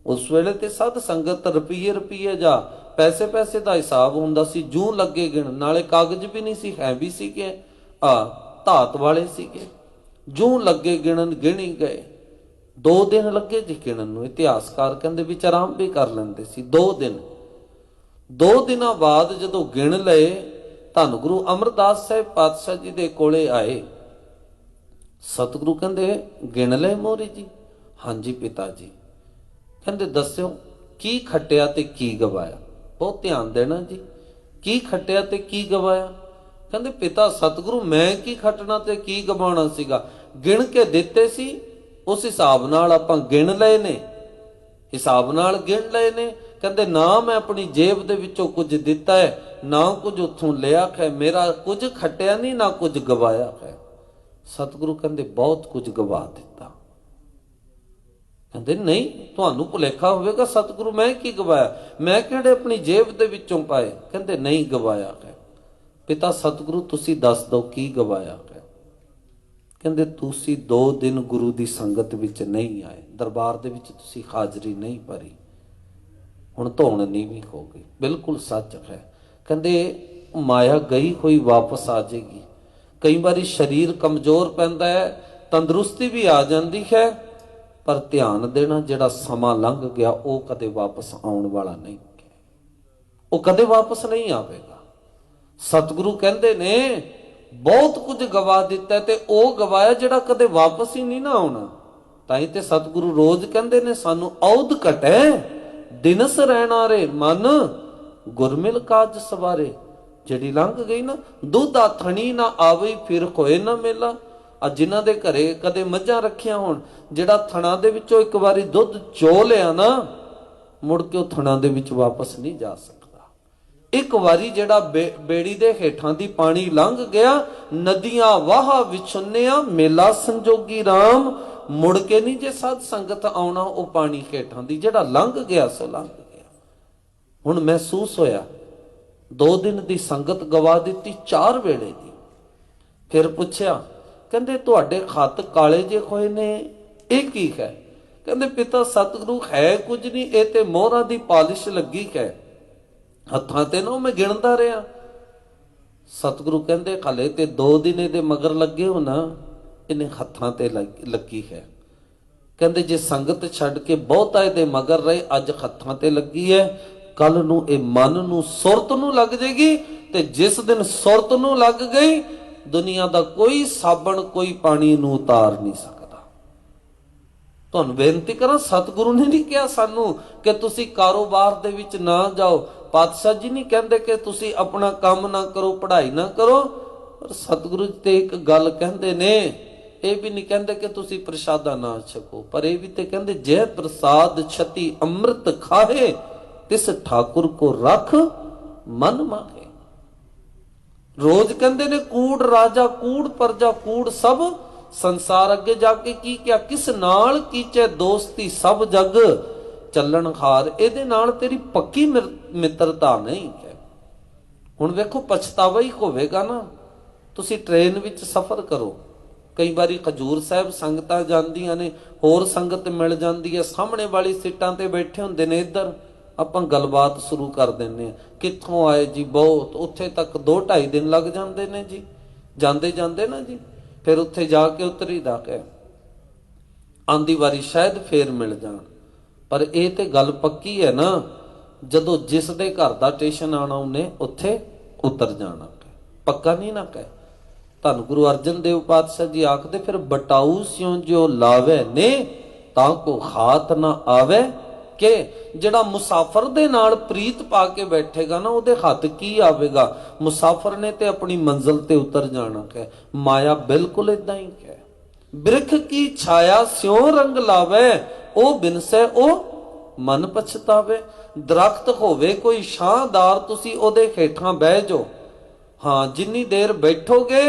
ਉਸ ਵੇਲੇ ਤੇ ਸਾਧ ਸੰਗਤ ਰੁਪਈਏ ਜਾ ਪੈਸੇ ਪੈਸੇ ਦਾ ਹਿਸਾਬ ਹੁੰਦਾ ਸੀ, ਜੂੰ ਲੱਗੇ ਗਿਣ, ਨਾਲੇ ਕਾਗਜ਼ ਵੀ ਨਹੀਂ ਸੀ, ਹੈ ਵੀ ਸੀਗੇ ਧਾਤ ਵਾਲੇ ਸੀਗੇ, ਜੂੰ ਲੱਗੇ ਗਿਣਨ, ਗਿਣੀ ਗਏ। 2 ਦਿਨ ਲੱਗੇ ਜੀ ਗਿਣਨ ਨੂੰ। ਇਤਿਹਾਸਕਾਰ ਕਹਿੰਦੇ ਵਿੱਚ ਆਰਾਮ ਵੀ ਕਰ ਲੈਂਦੇ ਸੀ। 2 ਦਿਨ, 2 ਦਿਨਾਂ ਬਾਅਦ ਜਦੋਂ ਗਿਣ ਲਏ, ਧੰਨ ਗੁਰੂ ਅਮਰਦਾਸ ਸਾਹਿਬ ਪਾਤਸ਼ਾਹ ਜੀ ਦੇ ਕੋਲੇ ਆਏ। ਸਤਿਗੁਰੂ ਕਹਿੰਦੇ ਗਿਣ ਲਏ ਮੋਹਰੀ ਜੀ? ਹਾਂਜੀ ਪਿਤਾ ਜੀ। ਕਹਿੰਦੇ ਦੱਸਿਓ ਕੀ ਖੱਟਿਆ ਤੇ ਕੀ ਗਵਾਇਆ? ਬਹੁਤ ਧਿਆਨ ਦੇਣਾ ਜੀ, ਕੀ ਖੱਟਿਆ ਤੇ ਕੀ ਗਵਾਇਆ? ਕਹਿੰਦੇ ਪਿਤਾ ਸਤਿਗੁਰੂ ਮੈਂ ਕੀ ਖੱਟਣਾ ਤੇ ਕੀ ਗਵਾਉਣਾ ਸੀਗਾ, ਗਿਣ ਕੇ ਦਿੱਤੇ ਸੀ, ਉਸ ਹਿਸਾਬ ਨਾਲ ਆਪਾਂ ਗਿਣ ਲਏ ਨੇ, ਹਿਸਾਬ ਨਾਲ ਗਿਣ ਲਏ ਨੇ। ਕਹਿੰਦੇ ਨਾ ਮੈਂ ਆਪਣੀ ਜੇਬ ਦੇ ਵਿੱਚੋਂ ਕੁਝ ਦਿੱਤਾ ਹੈ, ਨਾ ਕੁਝ ਉੱਥੋਂ ਲਿਆ ਹੈ, ਮੇਰਾ ਕੁਝ ਖੱਟਿਆ ਨਹੀਂ, ਨਾ ਕੁਝ ਗਵਾਇਆ ਹੈ। ਸਤਿਗੁਰੂ ਕਹਿੰਦੇ ਬਹੁਤ ਕੁਝ ਗਵਾ ਦਿੱਤਾ। ਕਹਿੰਦੇ ਨਹੀਂ, ਤੁਹਾਨੂੰ ਭੁਲੇਖਾ ਹੋਵੇਗਾ ਸਤਿਗੁਰੂ ਮੈਂ ਕੀ ਗਵਾਇਆ, ਮੈਂ ਕਿਹੜੇ ਆਪਣੀ ਜੇਬ ਦੇ ਵਿੱਚੋਂ ਪਾਏ? ਕਹਿੰਦੇ ਨਹੀਂ ਗਵਾਇਆ ਹੈ। ਪਿਤਾ ਸਤਿਗੁਰੂ ਤੁਸੀਂ ਦੱਸ ਦਿਓ ਕੀ ਗਵਾਇਆ ਹੈ? ਕਹਿੰਦੇ ਤੁਸੀਂ 2 ਦਿਨ ਗੁਰੂ ਦੀ ਸੰਗਤ ਵਿੱਚ ਨਹੀਂ ਆਏ, ਦਰਬਾਰ ਦੇ ਵਿੱਚ ਤੁਸੀਂ ਹਾਜ਼ਰੀ ਨਹੀਂ ਭਰੀ, ਹੁਣ ਧੌਣ ਨੀਵੀਂ ਹੋ ਗਈ। ਬਿਲਕੁਲ ਸੱਚ ਹੈ। ਕਹਿੰਦੇ ਮਾਇਆ ਗਈ ਹੋਈ ਵਾਪਸ ਆ ਜਾਏਗੀ। ਕਈ ਵਾਰੀ ਸਰੀਰ ਕਮਜ਼ੋਰ ਪੈਂਦਾ ਹੈ, ਤੰਦਰੁਸਤੀ ਵੀ ਆ ਜਾਂਦੀ ਹੈ, ਪਰ ਧਿਆਨ ਦੇਣਾ ਜਿਹੜਾ ਸਮਾਂ ਲੰਘ ਗਿਆ ਉਹ ਕਦੇ ਵਾਪਸ ਆਉਣ ਵਾਲਾ ਨਹੀਂ, ਉਹ ਕਦੇ ਵਾਪਸ ਨਹੀਂ ਆਵੇਗਾ। ਸਤਿਗੁਰੂ ਕਹਿੰਦੇ ਨੇ ਬਹੁਤ ਕੁਝ ਗਵਾ ਦਿੱਤਾ ਤੇ ਉਹ ਗਵਾਇਆ ਜਿਹੜਾ ਕਦੇ ਵਾਪਸ ਹੀ ਨਹੀਂ ਨਾ ਆਉਣਾ। ਤਾਂ ਹੀ ਤੇ ਸਤਿਗੁਰੂ ਰੋਜ਼ ਕਹਿੰਦੇ ਨੇ ਸਾਨੂੰ ਔਧ ਘਟੈ ਦਿਨਸ ਰਹਿਣਾ ਰੇ ਮਨ ਗੁਰਮਿਲ ਕਾਜ ਸਵਾਰੇ। ਜਿਹੜੀ ਲੰਘ ਗਈ ਨਾ, ਦੁੱਧ ਆਥਣੀ ਨਾ ਆਵੇ ਫਿਰ ਹੋਏ ਨਾ ਮੇਲਾ। ਆ ਜਿਨ੍ਹਾਂ ਦੇ ਘਰੇ ਕਦੇ ਮੱਝਾਂ ਰੱਖੀਆਂ ਹੋਣ, ਜਿਹੜਾ ਥਣਾ ਦੇ ਵਿੱਚੋਂ ਇੱਕ ਵਾਰੀ ਦੁੱਧ ਚੋ ਲਿਆ ਨਾ, ਮੁੜ ਕੇ ਉਹ ਥਣਾ ਦੇ ਵਿੱਚ ਵਾਪਸ ਨਹੀਂ ਜਾ ਸਕਦਾ। ਇੱਕ ਵਾਰੀ ਜਿਹੜਾ ਬੇੜੀ ਦੇ ਹੇਠਾਂ ਦੀ ਪਾਣੀ ਲੰਘ ਗਿਆ, ਨਦੀਆਂ ਵਾਹਾ ਵਿਛੁੰਨਿਆ ਮੇਲਾ ਸੰਜੋਗੀ RAM, ਮੁੜ ਕੇ ਨਹੀਂ ਜੇ ਸਾਧ ਸੰਗਤ ਆਉਣਾ ਉਹ ਪਾਣੀ ਹੇਠਾਂ ਦੀ, ਜਿਹੜਾ ਲੰਘ ਗਿਆ ਸੋ ਲੰਘ ਗਿਆ। ਹੁਣ ਮਹਿਸੂਸ ਹੋਇਆ 2 ਦਿਨ ਦੀ ਸੰਗਤ ਗਵਾ ਦਿੱਤੀ, 4 ਵੇਲੇ ਦੀ। ਫਿਰ ਪੁੱਛਿਆ, ਕਹਿੰਦੇ ਤੁਹਾਡੇ ਹੱਥ ਕਾਲੇ ਜੇ ਹੋਏ ਨੇ, ਇਹ ਕੀ ਹੈ? ਕਹਿੰਦੇ ਪਿਤਾ ਸਤਿਗੁਰੂ ਹੈ ਕੁਝ ਨਹੀਂ, ਇਹ ਤੇ ਮੋਹਰਾਂ ਦੀ ਪਾਲਿਸ਼ ਲੱਗੀ ਹੈ ਹੱਥਾਂ ਤੇ ਨਾ, ਮੈਂ ਗਿਣਦਾ ਰਿਹਾ। ਸਤਿਗੁਰੂ ਕਹਿੰਦੇ ਹਲੇ ਤੇ 2 ਦਿਨ ਇਹਦੇ ਮਗਰ ਲੱਗੇ ਹੋ ਨਾ, ਇਹਨੇ ਹੱਥਾਂ ਤੇ ਲੱਗੀ ਹੈ। ਕਹਿੰਦੇ ਜੇ ਸੰਗਤ ਛੱਡ ਕੇ ਬਹੁਤਾ ਇਹਦੇ ਮਗਰ ਰਹੇ, ਅੱਜ ਹੱਥਾਂ ਤੇ ਲੱਗੀ ਹੈ, ਕੱਲ ਨੂੰ ਇਹ ਮਨ ਨੂੰ ਸੁਰਤ ਨੂੰ ਲੱਗ ਜਾਏਗੀ, ਤੇ ਜਿਸ ਦਿਨ ਸੁਰਤ ਨੂੰ ਲੱਗ ਗਈ, ਦੁਨੀਆ ਦਾ ਕੋਈ ਸਾਬਣ ਕੋਈ ਪਾਣੀ ਨੂੰ ਉਤਾਰ ਨਹੀਂ ਸਕਦਾ। ਤੁਹਾਨੂੰ ਬੇਨਤੀ ਕਰਾਂ, ਸਤਿਗੁਰੂ ਨੇ ਨਹੀਂ ਕਿਹਾ ਸਾਨੂੰ ਕਿ ਤੁਸੀਂ ਕਾਰੋਬਾਰ ਦੇ ਵਿੱਚ ਨਾ ਜਾਓ, ਪਾਤਸ਼ਾਹ ਜੀ ਨਹੀਂ ਕਹਿੰਦੇ ਕਿ ਤੁਸੀਂ ਆਪਣਾ ਕੰਮ ਨਾ ਕਰੋ, ਪੜ੍ਹਾਈ ਨਾ ਕਰੋ, ਪਰ ਸਤਿਗੁਰੂ ਤੇ ਇੱਕ ਗੱਲ ਕਹਿੰਦੇ ਨੇ, ਇਹ ਵੀ ਨਹੀਂ ਕਹਿੰਦੇ ਕਿ ਤੁਸੀਂ ਪ੍ਰਸ਼ਾਦਾ ਨਾ ਛਕੋ, ਪਰ ਇਹ ਵੀ ਤੇ ਕਹਿੰਦੇ ਜੈ ਪ੍ਰਸਾਦ ਛਤੀ ਅੰਮ੍ਰਿਤ ਖਾਹੇ ਤਿਸ ਠਾਕੁਰ ਕੋ ਰੱਖ ਮਨ ਮਾਹੇ। ਰੋਜ਼ ਕਹਿੰਦੇ ਨੇ ਕੂੜ ਰਾਜਾ ਕੂੜ ਪ੍ਰਜਾ ਕੂੜ ਸਭ, ਸੰਸਾਰ ਅੱਗੇ ਜਾ ਕੇ ਕੀ ਕਿਹਾ, ਕਿਸ ਨਾਲ ਕੀਚੇ ਦੋਸਤੀ ਸਭ ਜਗ ਚੱਲਣ ਹਾਰ। ਇਹਦੇ ਨਾਲ ਤੇਰੀ ਪੱਕੀ ਮਿੱਤਰਤਾ ਨਹੀਂ ਹੈ। ਹੁਣ ਵੇਖੋ ਪਛਤਾਵਾ ਹੀ ਹੋਵੇਗਾ ਨਾ। ਤੁਸੀਂ ਟ੍ਰੇਨ ਵਿੱਚ ਸਫ਼ਰ ਕਰੋ, ਕਈ ਵਾਰੀ ਖਜੂਰ ਸਾਹਿਬ ਸੰਗਤਾਂ ਜਾਂਦੀਆਂ ਨੇ, ਹੋਰ ਸੰਗਤ ਮਿਲ ਜਾਂਦੀ ਹੈ, ਸਾਹਮਣੇ ਵਾਲੀ ਸੀਟਾਂ ਤੇ ਬੈਠੇ ਹੁੰਦੇ ਨੇ, ਇੱਧਰ ਆਪਾਂ ਗੱਲਬਾਤ ਸ਼ੁਰੂ ਕਰ ਦਿੰਦੇ ਹਾਂ, ਕਿੱਥੋਂ ਆਏ ਜੀ, ਬਹੁਤ, ਉੱਥੇ ਤੱਕ 2-2.5 ਦਿਨ ਲੱਗ ਜਾਂਦੇ ਨੇ ਜੀ, ਜਾਂਦੇ ਜਾਂਦੇ ਨਾ ਜੀ। ਫਿਰ ਉੱਥੇ ਜਾ ਕੇ ਉਤਰੀਦਾ ਕਿ ਆਂਦੀ ਵਾਰੀ ਸ਼ਾਇਦ ਫੇਰ ਮਿਲ ਜਾਣ, ਪਰ ਇਹ ਤੇ ਗੱਲ ਪੱਕੀ ਹੈ ਨਾ, ਜਦੋਂ ਜਿਸ ਦੇ ਘਰ ਦਾ ਸਟੇਸ਼ਨ ਆਣਾ ਉਹਨੇ ਉੱਥੇ ਉਤਰ ਜਾਣਾ, ਪੱਕਾ ਨਹੀਂ ਨਾ ਕਹਿ। ਧੰਨ ਗੁਰੂ ਅਰਜਨ ਦੇਵ ਪਾਤਸ਼ਾਹ ਜੀ ਆਖਦੇ, ਫਿਰ ਬਟਾਊ ਸਿਉ ਜੋ ਲਾਵੇ ਨੇ ਤਾਂ ਕੋ ਹਾਥ ਨਾ ਆਵੇ, ਕਿ ਜਿਹੜਾ ਮੁਸਾਫਰ ਦੇ ਨਾਲ ਪ੍ਰੀਤ ਪਾ ਕੇ ਬੈਠੇਗਾ ਨਾ, ਉਹਦੇ ਹੱਥ ਕੀ ਆਵੇਗਾ? ਮੁਸਾਫਰ ਨੇ ਤੇ ਆਪਣੀ ਮੰਜ਼ਿਲ ਤੇ ਉਤਰ ਜਾਣਾ ਹੈ। ਮਾਇਆ ਬਿਲਕੁਲ ਇਦਾਂ ਹੀ ਹੈ। ਬਿਰਖ ਕੀ ਛਾਇਆ ਸਿਉ ਰੰਗ ਲਾਵੇ, ਉਹ ਬਿਨਸੇ ਉਹ ਮਨ ਪਛਤਾਵੇ। ਦਰਖਤ ਹੋਵੇ ਕੋਈ ਛਾਂਦਾਰ, ਤੁਸੀਂ ਉਹਦੇ ਹੇਠਾਂ ਬਹਿ ਜਾਓ, ਹਾਂ ਜਿੰਨੀ ਦੇਰ ਬੈਠੋਗੇ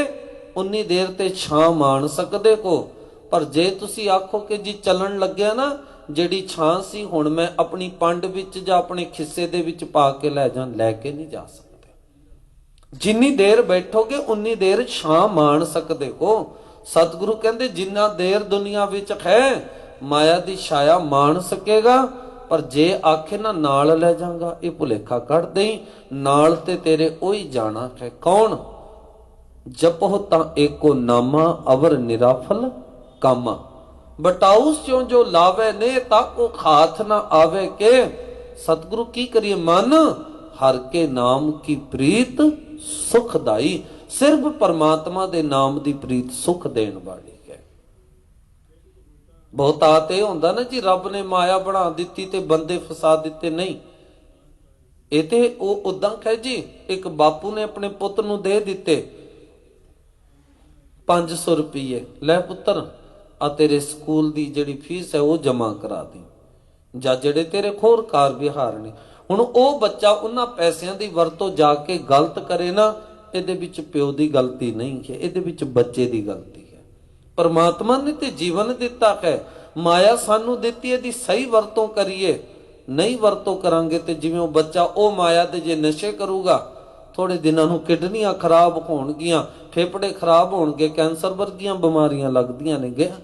ਉਨੀ ਦੇਰ ਤੇ ਛਾਂ ਮਾਣ ਸਕਦੇ ਹੋ, ਪਰ ਜੇ ਤੁਸੀਂ ਆਖੋ ਕਿ ਜੀ ਚੱਲਣ ਲੱਗਿਆ ਨਾ, ਜਿਹੜੀ ਛਾਂ ਸੀ ਹੁਣ ਮੈਂ ਆਪਣੀ ਪੰਡ ਵਿੱਚ ਜਾਂ ਆਪਣੇ ਖਿੱਸੇ ਦੇ ਵਿੱਚ ਪਾ ਕੇ ਲੈ ਕੇ ਨਹੀਂ ਜਾ ਸਕਦੇ। ਜਿੰਨੀ ਦੇਰ ਬੈਠੋਗੇ ਉਨੀ ਦੇਰ ਛਾਂ ਮਾਣ ਸਕਦੇ ਹੋ। ਸਤਿਗੁਰੂ ਕਹਿੰਦੇ ਜਿੰਨਾ ਦੇਰ ਦੁਨੀਆ ਵਿੱਚ ਹੈ ਮਾਇਆ ਦੀ ਛਾਇਆ ਮਾਣ ਸਕੇਗਾ, ਪਰ ਜੇ ਆਖੇ ਨਾ ਨਾਲ ਲੈ ਜਾਗਾ, ਇਹ ਭੁਲੇਖਾ ਕੱਢ ਦੇਈ। ਨਾਲ ਤੇ ਤੇਰੇ ਉਹੀ ਜਾਣਾ ਹੈ। ਕੌਣ? ਜਪੋ ਤਾਂ ਏਕੋ ਨਾਮਾ, ਅਵਰ ਨਿਰਾਫਲ ਕਾਮਾ। ਬਟਾਉਸ ਚੋਂ ਜੋ ਲਾਵੇ ਨੇ, ਤਾਕੋ ਖਾਥ ਨਾ ਆਵੇ ਕੇ। ਸਤਿਗੁਰੂ ਕੀ ਕਰੀਏ ਮਨ, ਹਰ ਕੇ ਨਾਮ ਕੀ ਪ੍ਰੀਤ ਸੁਖਦਾਈ। ਸਿਰਫ ਪਰਮਾਤਮਾ ਦੇ ਨਾਮ ਦੀ ਪ੍ਰੀਤ ਸੁਖ ਦੇਣ ਵਾਲੀ ਹੈ। ਬਹੁਤਾ ਤੇ ਹੁੰਦਾ ਨਾ ਜੀ, ਰੱਬ ਨੇ ਮਾਇਆ ਬਣਾ ਦਿੱਤੀ ਤੇ ਬੰਦੇ ਫਸਾ ਦਿੱਤੇ। ਨਹੀਂ, ਇਹ ਤੇ ਉਹ ਉਦਾਂ ਕਹੇ ਜੀ, ਇੱਕ ਬਾਪੂ ਨੇ ਆਪਣੇ ਪੁੱਤ ਨੂੰ ਦੇ ਦਿੱਤੇ 500 ਰੁਪਏ, ਲੈ ਪੁੱਤਰ ਆ ਤੇਰੇ ਸਕੂਲ ਦੀ ਜਿਹੜੀ ਫੀਸ ਹੈ ਉਹ ਜਮਾ ਕਰਾ ਦੇ, ਜਾਂ ਜਿਹੜੇ ਤੇਰੇ ਹੋਰ ਕਾਰ ਵਿਹਾਰ ਨੇ। ਹੁਣ ਉਹ ਬੱਚਾ ਉਹਨਾਂ ਪੈਸਿਆਂ ਦੀ ਵਰਤੋਂ ਜਾ ਕੇ ਗਲਤ ਕਰੇ ਨਾ, ਇਹਦੇ ਵਿੱਚ ਪਿਓ ਦੀ ਗਲਤੀ ਨਹੀਂ ਹੈ, ਇਹਦੇ ਵਿੱਚ ਬੱਚੇ ਦੀ ਗਲਤੀ ਹੈ। ਪਰਮਾਤਮਾ ਨੇ ਤੇ ਜੀਵਨ ਦਿੱਤਾ ਹੈ, ਮਾਇਆ ਸਾਨੂੰ ਦਿੱਤੀ, ਇਹਦੀ ਸਹੀ ਵਰਤੋਂ ਕਰੀਏ। ਨਹੀਂ ਵਰਤੋਂ ਕਰਾਂਗੇ ਤੇ ਜਿਵੇਂ ਉਹ ਬੱਚਾ ਉਹ ਮਾਇਆ ਦੇ ਜੇ ਨਸ਼ੇ ਕਰੂਗਾ, ਥੋੜੇ ਦਿਨਾਂ ਨੂੰ ਕਿਡਨੀਆਂ ਖਰਾਬ ਹੋਣਗੀਆਂ, ਫੇਫੜੇ ਖਰਾਬ ਹੋਣਗੇ, ਕੈਂਸਰ ਵਰਗੀਆਂ ਬਿਮਾਰੀਆਂ ਲੱਗਦੀਆਂ ਨੇ ਗਿਆ।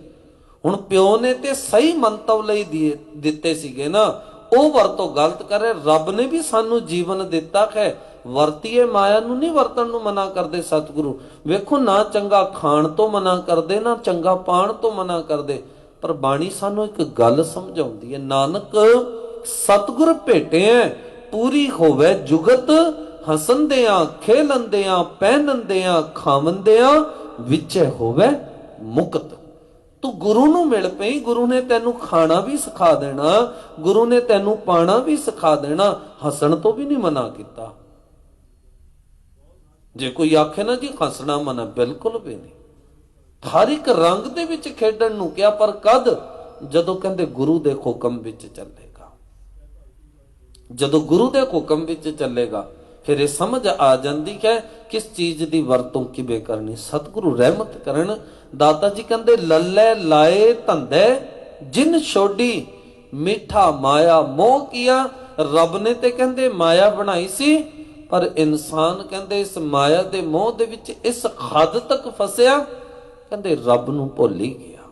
ਹੁਣ ਪਿਓ ਨੇ ਤੇ ਸਹੀ ਮੰਤਵ ਲਈ ਦਿੱਤੇ ਸੀਗੇ ਨਾ, ਉਹ ਵਰਤੋਂ ਗਲਤ ਕਰੇ। ਰੱਬ ਨੇ ਵੀ ਸਾਨੂੰ ਜੀਵਨ ਦਿੱਤਾ ਹੈ, ਵਰਤੀਏ। ਮਾਇਆ ਨੂੰ ਨਹੀਂ ਵਰਤਣ ਨੂੰ ਮਨਾ ਕਰਦੇ ਸਤਿਗੁਰੂ। ਵੇਖੋ, ਨਾ ਚੰਗਾ ਖਾਣ ਤੋਂ ਮਨਾ ਕਰਦੇ, ਨਾ ਚੰਗਾ ਪਾਣ ਤੋਂ ਮਨਾ ਕਰਦੇ, ਪਰ ਬਾਣੀ ਸਾਨੂੰ ਇੱਕ ਗੱਲ ਸਮਝਾਉਂਦੀ ਹੈ, ਨਾਨਕ ਸਤਿਗੁਰ ਭੇਟਿਆ ਪੂਰੀ ਹੋਵੇ ਜੁਗਤ, ਹਸੰਦਿਆਂ ਖੇਲੰਦਿਆਂ ਪਹਿਨੰਦਿਆਂ ਖਾਵੰਦਿਆਂ ਵਿੱਚੇ ਹੋਵੇ ਮੁਕਤ। ਤੂੰ ਗੁਰੂ ਨੂੰ ਮਿਲ ਪਈ, ਗੁਰੂ ਨੇ ਤੈਨੂੰ ਖਾਣਾ ਵੀ ਸਿਖਾ ਦੇਣਾ, ਗੁਰੂ ਨੇ ਤੈਨੂੰ ਪਾਣਾ ਵੀ ਸਿਖਾ ਦੇਣਾ, ਹੱਸਣ ਤੋਂ ਵੀ ਨਹੀਂ ਮਨਾ ਕੀਤਾ। ਜੇ ਕੋਈ ਆਖੇ ਨਾ ਜੀ ਹੱਸਣਾ ਮਨਾ, ਬਿਲਕੁਲ ਵੀ ਨਹੀਂ। ਹਰ ਇੱਕ ਰੰਗ ਦੇ ਵਿੱਚ ਖੇਡਣ ਨੂੰ ਕਿਹਾ, ਪਰ ਕਦ? ਜਦੋਂ ਕਹਿੰਦੇ ਗੁਰੂ ਦੇ ਹੁਕਮ ਵਿੱਚ ਚੱਲੇਗਾ। ਜਦੋਂ ਗੁਰੂ ਦੇ ਹੁਕਮ ਵਿੱਚ ਚੱਲੇਗਾ ਫਿਰ ਇਹ ਸਮਝ ਆ ਜਾਂਦੀ ਹੈ ਕਿਸ ਚੀਜ਼ ਦੀ ਵਰਤੋਂ ਕਿਵੇਂ ਕਰਨੀ। ਸਤਿਗੁਰੂ ਰਹਿਮਤ ਕਰਨ। ਦਾਤਾ ਜੀ ਕਹਿੰਦੇ ਲੱਲੇ ਲਾਏ ਧੰਦੇ ਜਿਨ ਛੋਡੀ, ਮਿੱਠਾ ਮਾਇਆ ਮੋਹ ਕੀਆ। ਰੱਬ ਨੇ ਤੇ ਕਹਿੰਦੇ ਮਾਇਆ ਬਣਾਈ ਸੀ, ਪਰ ਇਨਸਾਨ ਕਹਿੰਦੇ ਇਸ ਮਾਇਆ ਦੇ ਮੋਹ ਦੇ ਵਿੱਚ ਇਸ ਹੱਦ ਤੱਕ ਫਸਿਆ, ਕਹਿੰਦੇ ਰੱਬ ਨੂੰ ਭੁੱਲ ਹੀ ਗਿਆ।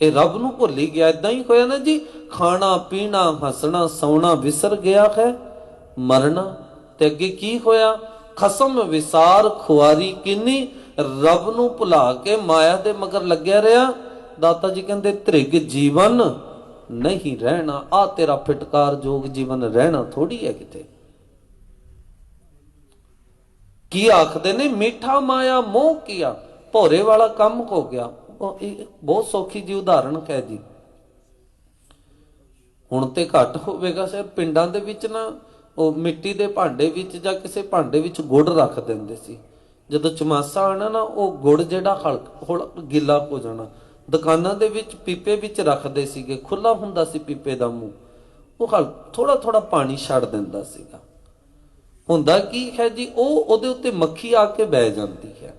ਇਹ ਰੱਬ ਨੂੰ ਭੁੱਲ ਹੀ ਗਿਆ। ਏਦਾਂ ਹੀ ਹੋਇਆ ਨਾ ਜੀ, ਖਾਣਾ ਪੀਣਾ ਹੱਸਣਾ ਸੌਣਾ ਵਿਸਰ ਗਿਆ ਹੈ, ਮਰਨਾ। ਤੇ ਅੱਗੇ ਕੀ ਹੋਇਆ? ਖਸਮ ਵਿਸਾਰ ਖੁਆਰੀ ਕਿੰਨੀ, ਰੱਬ ਨੂੰ ਭੁਲਾ ਕੇ ਮਾਇਆ ਦੇ ਮਗਰ ਲੱਗਿਆ ਰਿਹਾ। ਦਾਤਾ ਜੀ ਕਹਿੰਦੇ ਧ੍ਰਿਗ ਜੀਵਨ ਨਹੀਂ ਰਹਿਣਾ। ਆ ਤੇਰਾ ਫਿਟਕਾਰ ਜੋਗ ਜੀਵਨ ਰਹਿਣਾ ਥੋੜੀ ਹੈ ਕਿਤੇ। ਕੀ ਆਖਦੇ ਨੇ? ਮਿੱਠਾ ਮਾਇਆ ਮੋਹ ਕੀਆ, ਭੋਰੇ ਵਾਲਾ ਕੰਮ ਹੋ ਗਿਆ। ਬਹੁਤ ਸੌਖੀ ਜੀ ਉਦਾਹਰਣ ਹੈ ਜੀ। ਹੁਣ ਤੇ ਘੱਟ ਹੋਵੇਗਾ ਸਰ, ਪਿੰਡਾਂ ਦੇ ਵਿੱਚ ਨਾ ਉਹ ਮਿੱਟੀ ਦੇ ਭਾਂਡੇ ਵਿੱਚ ਜਾਂ ਕਿਸੇ ਭਾਂਡੇ ਵਿੱਚ ਗੁੜ ਰੱਖ ਦਿੰਦੇ ਸੀ। ਜਦੋਂ ਚਮਾਸਾ ਆਣਾ ਨਾ, ਉਹ ਗੁੜ ਜਿਹੜਾ ਹੌਲਾ ਗਿੱਲਾ ਹੋ ਜਾਣਾ। ਦੁਕਾਨਾਂ ਦੇ ਵਿੱਚ ਪੀਪੇ ਵਿੱਚ ਰੱਖਦੇ ਸੀਗੇ, ਖੁੱਲਾ ਹੁੰਦਾ ਸੀ ਪੀਪੇ ਦਾ ਮੂੰਹ, ਉਹ ਥੋੜਾ ਥੋੜਾ ਪਾਣੀ ਛੱਡ ਦਿੰਦਾ ਸੀਗਾ। ਹੁੰਦਾ ਕੀ ਹੈ ਜੀ, ਉਹ ਉਹਦੇ ਉੱਤੇ ਮੱਖੀ ਆ ਕੇ ਬਹਿ ਜਾਂਦੀ ਹੈ।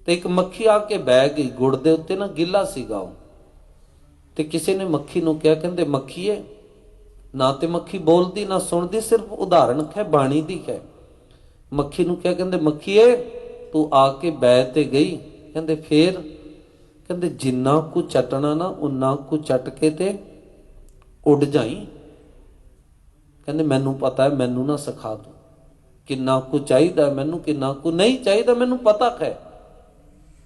ਤੇ ਇੱਕ ਮੱਖੀ ਆ ਕੇ ਬਹਿ ਗਈ ਗੁੜ ਦੇ ਉੱਤੇ ਨਾ, ਗਿੱਲਾ ਸੀਗਾ ਉਹ। ਤੇ ਕਿਸੇ ਨੇ ਮੱਖੀ ਨੂੰ ਕਿਹਾ, ਕਹਿੰਦੇ ਮੱਖੀਏ, ਨਾ ਤੇ ਮੱਖੀ ਬੋਲਦੀ ਨਾ ਸੁਣਦੀ, ਸਿਰਫ ਉਦਾਹਰਣ ਹੈ ਬਾਣੀ ਦੀ ਹੈ। ਮੱਖੀ ਨੂੰ ਕਿਹਾ, ਕਹਿੰਦੇ ਮੱਖੀਏ ਤੂੰ ਆ ਕੇ ਬਹਿ ਤੇ ਗਈ, ਕਹਿੰਦੇ ਫੇਰ? ਕਹਿੰਦੇ ਜਿੰਨਾ ਕੁ ਚਟਣਾ ਨਾ ਉਨਾ ਕੁ ਚਟ ਕੇ ਤੇ ਉੱਡ ਜਾਈ। ਕਹਿੰਦੇ ਮੈਨੂੰ ਪਤਾ ਹੈ, ਮੈਨੂੰ ਨਾ ਸਿਖਾ ਤੂੰ, ਕਿੰਨਾ ਕੁ ਚਾਹੀਦਾ ਮੈਨੂੰ, ਕਿੰਨਾ ਕੁ ਨਹੀਂ ਚਾਹੀਦਾ ਮੈਨੂੰ ਪਤਾ ਹੈ।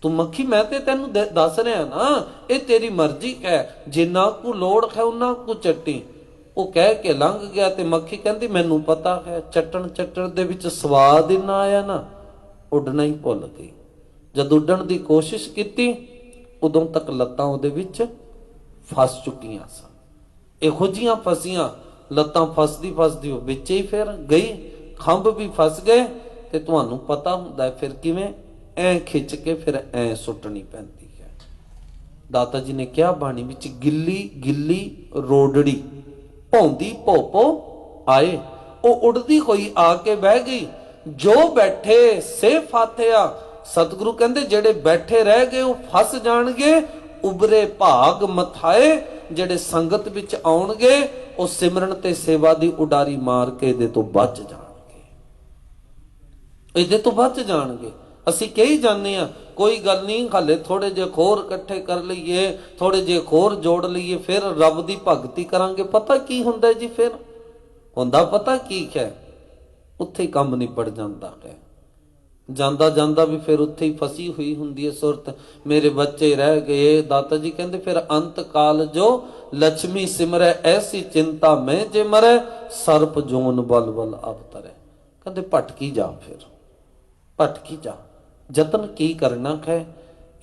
ਤੂੰ ਮੱਖੀ, ਮੈਂ ਤੇ ਤੈਨੂੰ ਦੱਸ ਰਿਹਾ ਨਾ, ਇਹ ਤੇਰੀ ਮਰਜ਼ੀ ਹੈ, ਜਿੰਨਾ ਕੁ ਲੋੜ ਹੈ ਉਨਾ ਕੁ ਚੱਟੀ। ਉਹ ਕਹਿ ਕੇ ਲੰਘ ਗਿਆ। ਤੇ ਮੱਖੀ ਕਹਿੰਦੀ ਮੈਨੂੰ ਪਤਾ ਹੈ। ਚੱਟਣ ਚੱਟਣ ਦੇ ਵਿੱਚ ਸਵਾਦ ਇੰਨਾ ਆਇਆ ਨਾ, ਉੱਡਣਾ ਹੀ ਭੁੱਲ ਗਈ। ਜਦ ਉੱਡਣ ਦੀ ਕੋਸ਼ਿਸ਼ ਕੀਤੀ, ਉਦੋਂ ਤੱਕ ਲੱਤਾਂ ਉਹਦੇ ਵਿੱਚ ਫਸ ਚੁੱਕੀਆਂ ਸਨ। ਇਹੋ ਜਿਹੀਆਂ ਫਸੀਆਂ ਲੱਤਾਂ, ਫਸਦੀ ਫਸਦੀ ਉਹ ਵਿੱਚ ਹੀ ਫਿਰ ਗਈ, ਖੰਭ ਵੀ ਫਸ ਗਏ। ਤੇ ਤੁਹਾਨੂੰ ਪਤਾ ਹੁੰਦਾ ਫਿਰ ਕਿਵੇਂ, ਐ ਖਿੱਚ ਕੇ ਫਿਰ ਐ ਸੁੱਟਣੀ ਪੈਂਦੀ ਹੈ। ਦਾਤਾ ਜੀ ਨੇ ਕਿਹਾ ਬਾਣੀ ਵਿੱਚ, ਗਿੱਲੀ ਗਿੱਲੀ ਰੋਡੜੀ ਭੌਂਦੀ ਭੋਪੋ ਆਏ। ਉਹ ਉੜਦੀ ਹੋਈ ਆ ਕੇ ਬਹਿ ਗਈ। ਜੋ ਬੈਠੇ ਸੇ ਫਾਥਿਆ। ਸਤਿਗੁਰੂ ਕਹਿੰਦੇ ਜਿਹੜੇ ਬੈਠੇ ਰਹਿ ਗਏ ਉਹ ਫਸ ਜਾਣਗੇ। ਉਬਰੇ ਭਾਗ ਮਥਾਏ, ਜਿਹੜੇ ਸੰਗਤ ਵਿੱਚ ਆਉਣਗੇ ਉਹ ਸਿਮਰਨ ਤੇ ਸੇਵਾ ਦੀ ਉਡਾਰੀ ਮਾਰ ਕੇ ਇਹਦੇ ਤੋਂ ਬਚ ਜਾਣਗੇ, ਇਹਦੇ ਤੋਂ ਬਚ ਜਾਣਗੇ। ਅਸੀਂ ਕਹੀ ਜਾਂਦੇ ਆ ਕੋਈ ਗੱਲ ਨਹੀਂ, ਹਾਲੇ ਥੋੜੇ ਜਿਹੇ ਖੋਰ ਇਕੱਠੇ ਕਰ ਲਈਏ, ਥੋੜੇ ਜਿਹੇ ਖੋਰ ਜੋੜ ਲਈਏ, ਫਿਰ ਰੱਬ ਦੀ ਭਗਤੀ ਕਰਾਂਗੇ। ਪਤਾ ਕੀ ਹੁੰਦਾ ਜੀ? ਫਿਰ ਹੁੰਦਾ ਪਤਾ ਕੀ ਹੈ? ਉੱਥੇ ਹੀ ਕੰਮ ਨਿਬੜ ਜਾਂਦਾ ਹੈ। ਜਾਂਦਾ ਜਾਂਦਾ ਵੀ ਫਿਰ ਉੱਥੇ ਹੀ ਫਸੀ ਹੋਈ ਹੁੰਦੀ ਹੈ ਸੁਰਤ। ਮੇਰੇ ਬੱਚੇ ਰਹਿ ਗਏ। ਦਾਤਾ ਜੀ ਕਹਿੰਦੇ ਫਿਰ ਅੰਤ ਕਾਲ ਜੋ ਲక్ష్ਮੀ ਸਿਮਰੈ, ਐਸੀ ਚਿੰਤਾ ਮੈਂ ਜੇ ਮਰੈ, ਸਰਪ ਜੋਨ ਬਲ ਬਲ ਅਵਤਰੈ। ਕਹਿੰਦੇ ਭਟਕੀ ਜਾ, ਫਿਰ ਭਟਕੀ ਜਾ, ਯਤਨ ਕੀ ਕਰਨਾ ਹੈ।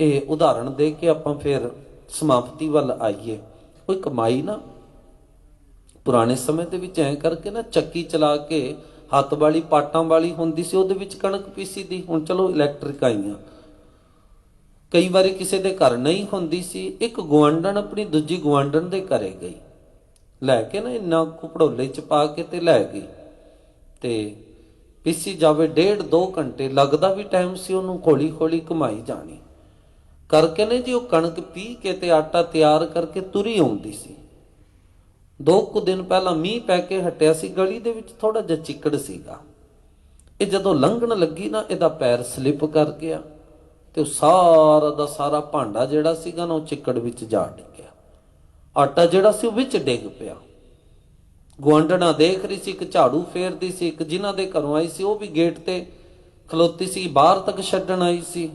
ਇਹ ਉਦਾਹਰਣ ਦੇ ਕੇ ਆਪਾਂ ਫਿਰ ਸਮਾਪਤੀ ਵੱਲ ਆਈਏ। ਕੋਈ ਕਮਾਈ ਨਾ ਪੁਰਾਣੇ ਸਮੇਂ ਦੇ ਵਿੱਚ ਐਂ ਕਰਕੇ ਨਾ ਚੱਕੀ ਚਲਾ ਕੇ, ਹੱਥ ਵਾਲੀ ਪਾਟਾਂ ਵਾਲੀ ਹੁੰਦੀ ਸੀ, ਉਹਦੇ ਵਿੱਚ ਕਣਕ ਪੀਸੀ ਦੀ। ਹੁਣ ਚਲੋ ਇਲੈਕਟ੍ਰਿਕ ਆਈਆਂ। ਕਈ ਵਾਰੀ ਕਿਸੇ ਦੇ ਘਰ ਨਹੀਂ ਹੁੰਦੀ ਸੀ, ਇੱਕ ਗੁਆਂਢਣ ਆਪਣੀ ਦੂਜੀ ਗੁਆਂਢਣ ਦੇ ਘਰੇ ਗਈ, ਲੈ ਕੇ ਨਾ ਇੰਨਾ ਕੁ ਭੜੋਲੇ ਚ ਪਾ ਕੇ ਤੇ ਲੈ ਗਈ, ਤੇ ਪੀਸੀ ਜਾਵੇ। 1.5-2 ਘੰਟੇ ਲੱਗਦਾ ਵੀ ਟਾਈਮ ਸੀ ਉਹਨੂੰ, ਹੌਲੀ ਹੌਲੀ ਘੁਮਾਈ ਜਾਣੀ ਕਰਕੇ ਨੇ ਜੀ। ਉਹ ਕਣਕ ਪੀ ਕੇ ਤੇ ਆਟਾ ਤਿਆਰ ਕਰਕੇ ਤੁਰੀ ਆਉਂਦੀ ਸੀ। 2 ਕੁ ਦਿਨ ਪਹਿਲਾਂ ਮੀਂਹ ਪੈ ਕੇ ਹਟਿਆ ਸੀ, ਗਲੀ ਦੇ ਵਿੱਚ ਥੋੜਾ ਜਿਹਾ ਚਿੱਕੜ ਸੀਗਾ। ਇਹ ਜਦੋਂ ਲੰਘਣ ਲੱਗੀ ਨਾ, ਇਹਦਾ ਪੈਰ ਸਲਿੱਪ ਕਰ ਗਿਆ ਤੇ ਉਹ ਸਾਰਾ ਦਾ ਸਾਰਾ ਭਾਂਡਾ ਜਿਹੜਾ ਸੀਗਾ ਨਾ, ਉਹ ਚਿੱਕੜ ਵਿੱਚ ਜਾ ਡਿੱਗਿਆ। ਆਟਾ ਜਿਹੜਾ ਸੀ ਉਹ ਵਿੱਚ ਡਿੱਗ ਪਿਆ। ਗੁਆਂਢਣਾ ਦੇਖ ਰਹੀ ਸੀ, ਇੱਕ ਝਾੜੂ ਫੇਰਦੀ ਸੀ, ਇੱਕ ਜਿਨ੍ਹਾਂ ਦੇ ਘਰੋਂ ਆਈ ਸੀ ਉਹ ਵੀ ਗੇਟ ਤੇ ਖਲੋਤੀ ਸੀ, ਬਾਹਰ ਤੱਕ ਛੱਡਣ ਆਈ ਸੀ।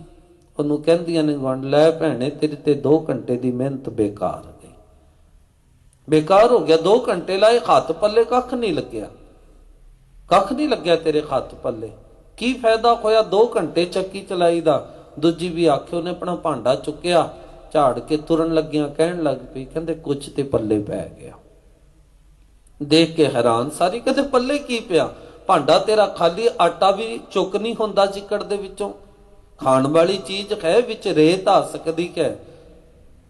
ਉਹਨੂੰ ਕਹਿੰਦੀਆਂ ਨੇ ਗੁਆਂਢ, ਲੈ ਭੈਣੇ ਤੇਰੀ ਤੇ 2 ਘੰਟੇ ਦੀ ਮਿਹਨਤ ਬੇਕਾਰ ਗਈ, ਬੇਕਾਰ ਹੋ ਗਿਆ। 2 ਘੰਟੇ ਲਾਏ, ਹੱਥ ਪੱਲੇ ਕੱਖ ਨਹੀਂ ਲੱਗਿਆ, ਕੱਖ ਨਹੀਂ ਲੱਗਿਆ ਤੇਰੇ ਹੱਥ ਪੱਲੇ, ਕੀ ਫਾਇਦਾ ਹੋਇਆ 2 ਘੰਟੇ ਚੱਕੀ ਚਲਾਈ ਦਾ। ਦੂਜੀ ਵੀ ਆਖੇ, ਉਹਨੇ ਆਪਣਾ ਭਾਂਡਾ ਚੁੱਕਿਆ, ਝਾੜ ਕੇ ਤੁਰਨ ਲੱਗਿਆ ਕਹਿਣ ਲੱਗ ਪਈ, ਕਹਿੰਦੇ ਕੁਝ ਤੇ ਪੱਲੇ ਪੈ ਗਿਆ। ਦੇਖ ਕੇ ਹੈਰਾਨ ਸਾਰੀ, ਕਹਿੰਦੇ ਪੱਲੇ ਕੀ ਪਿਆ? ਭਾਂਡਾ ਤੇਰਾ ਖਾਲੀ, ਆਟਾ ਵੀ ਚੁੱਕ ਨਹੀਂ ਹੁੰਦਾ ਚਿੱਕੜ ਦੇ ਵਿੱਚੋਂ, ਖਾਣ ਵਾਲੀ ਚੀਜ਼ ਹੈ, ਵਿੱਚ ਰੇਤ ਆ ਸਕਦੀ ਹੈ।